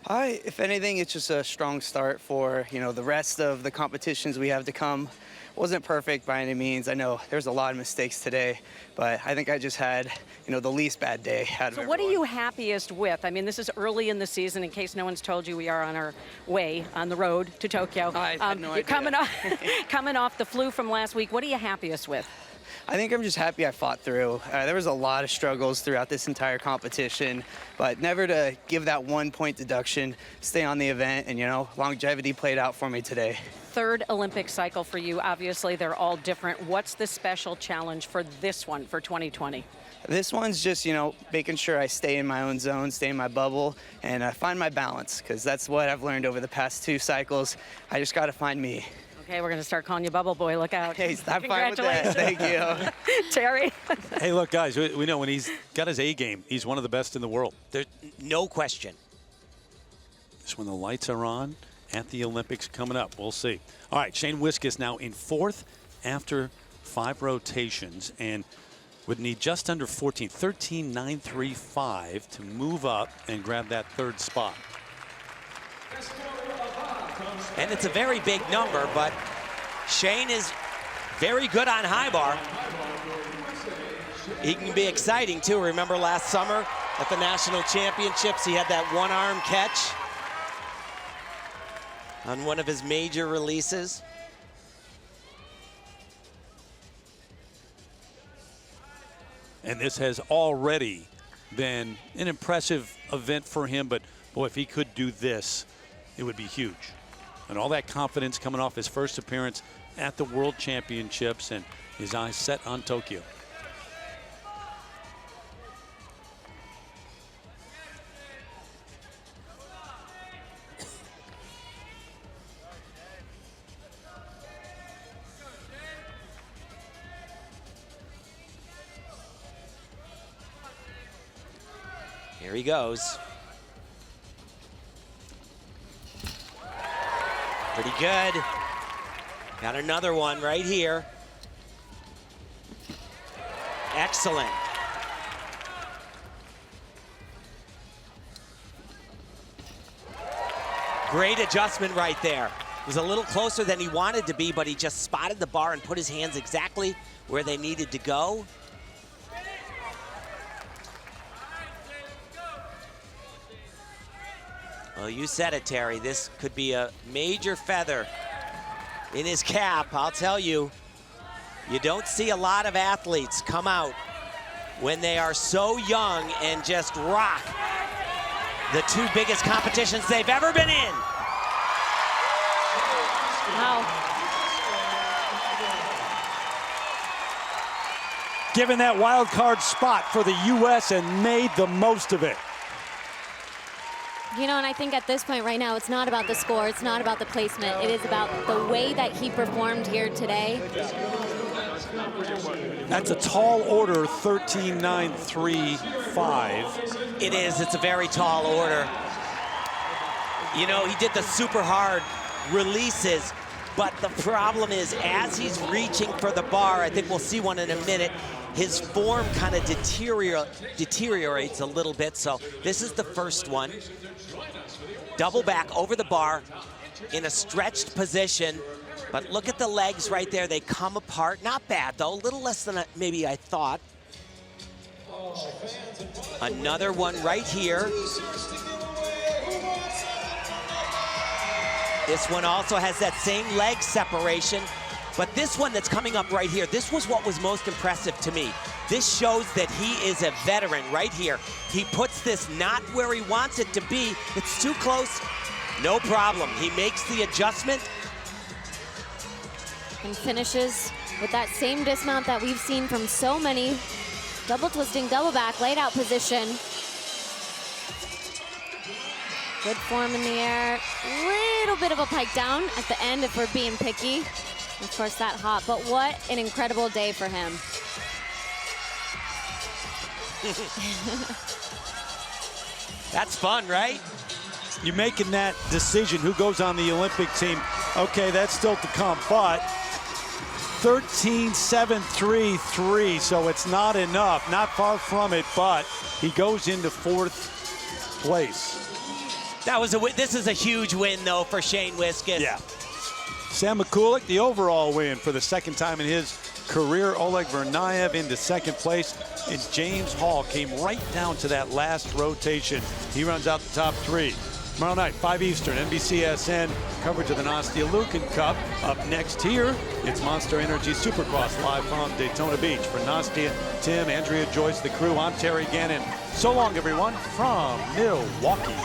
If anything, it's just a strong start for, you know, the rest of the competitions we have to come. Wasn't perfect by any means. I know there's a lot of mistakes today, but I think I just had, you know, the least bad day out of everyone. What are you happiest with? I mean, this is early in the season. In case no one's told you, we are on our way on the road to Tokyo. I had no idea. Coming off the flu from last week, what are you happiest with? I think I'm just happy I fought through. There was a lot of struggles throughout this entire competition, but never to give that 1-point deduction, stay on the event, and, you know, longevity played out for me today. 3rd Olympic cycle for you. Obviously, they're all different. What's the special challenge for this one for 2020? This one's just, you know, making sure I stay in my own zone, stay in my bubble, and find my balance, because that's what I've learned over the past 2 cycles. I just got to find me. Okay, we're going to start calling you Bubble Boy. Look out. Hey, I'm fine with that. Thank you. Terry. Hey, look, guys, we know when he's got his A game, he's one of the best in the world. there's no question. Just when the lights are on at the Olympics coming up, we'll see. All right, Shane Wiskus now in 4th after 5 rotations and would need just under 14, 13.935 to move up and grab that 3rd spot. And it's a very big number, but Shane is very good on high bar. He can be exciting, too. Remember last summer, at the national championships. He had that one-arm catch on one of his major releases. And this has already been an impressive event for him, but boy, if he could do this, it would be huge. And all that confidence coming off his first appearance at the World Championships, and his eyes set on Tokyo. Here he goes. Pretty good. Got another one right here. Excellent. Great adjustment right there. It was a little closer than he wanted to be, but he just spotted the bar and put his hands exactly where they needed to go. Well, you said it, Terry. This could be a major feather in his cap. I'll tell you, you don't see a lot of athletes come out when they are so young and just rock the two biggest competitions they've ever been in. Wow. Given that wild card spot for the U.S. and made the most of it. You know, and I think at this point right now, it's not about the score, it's not about the placement, it is about the way that he performed here today. That's a tall order, 13.935. It is, it's a very tall order. You know, he did the super hard releases, but the problem is, as he's reaching for the bar, I think we'll see one in a minute, his form kind of deteriorates a little bit. So this is the first one. Double back over the bar in a stretched position. But look at the legs right there. They come apart. Not bad, though. A little less than maybe I thought. Another one right here. This one also has that same leg separation. But this one that's coming up right here, this was what was most impressive to me. This shows that he is a veteran right here. He puts this not where he wants it to be. It's too close, no problem. He makes the adjustment. And finishes with that same dismount that we've seen from so many. Double twisting, double back, laid out position. Good form in the air. Little bit of a pike down at the end if we're being picky. Of course, that hot, but what an incredible day for him. That's fun, right? You're making that decision, who goes on the Olympic team. Okay, that's still to come, but 13.733, so it's not enough, not far from it, but he goes into fourth place. That was this is a huge win, though, for Shane Wiskus. Yeah. Sam Mikulik, the overall win for the second time in his career. Oleg Vernayev into second place. And James Hall came right down to that last rotation. He runs out the top three. Tomorrow night, 5 Eastern, NBCSN, coverage of the Nastia Liukin Cup. Up next here, it's Monster Energy Supercross live from Daytona Beach. For Nastia, Tim, Andrea Joyce, the crew, I'm Terry Gannon. So long, everyone, from Milwaukee.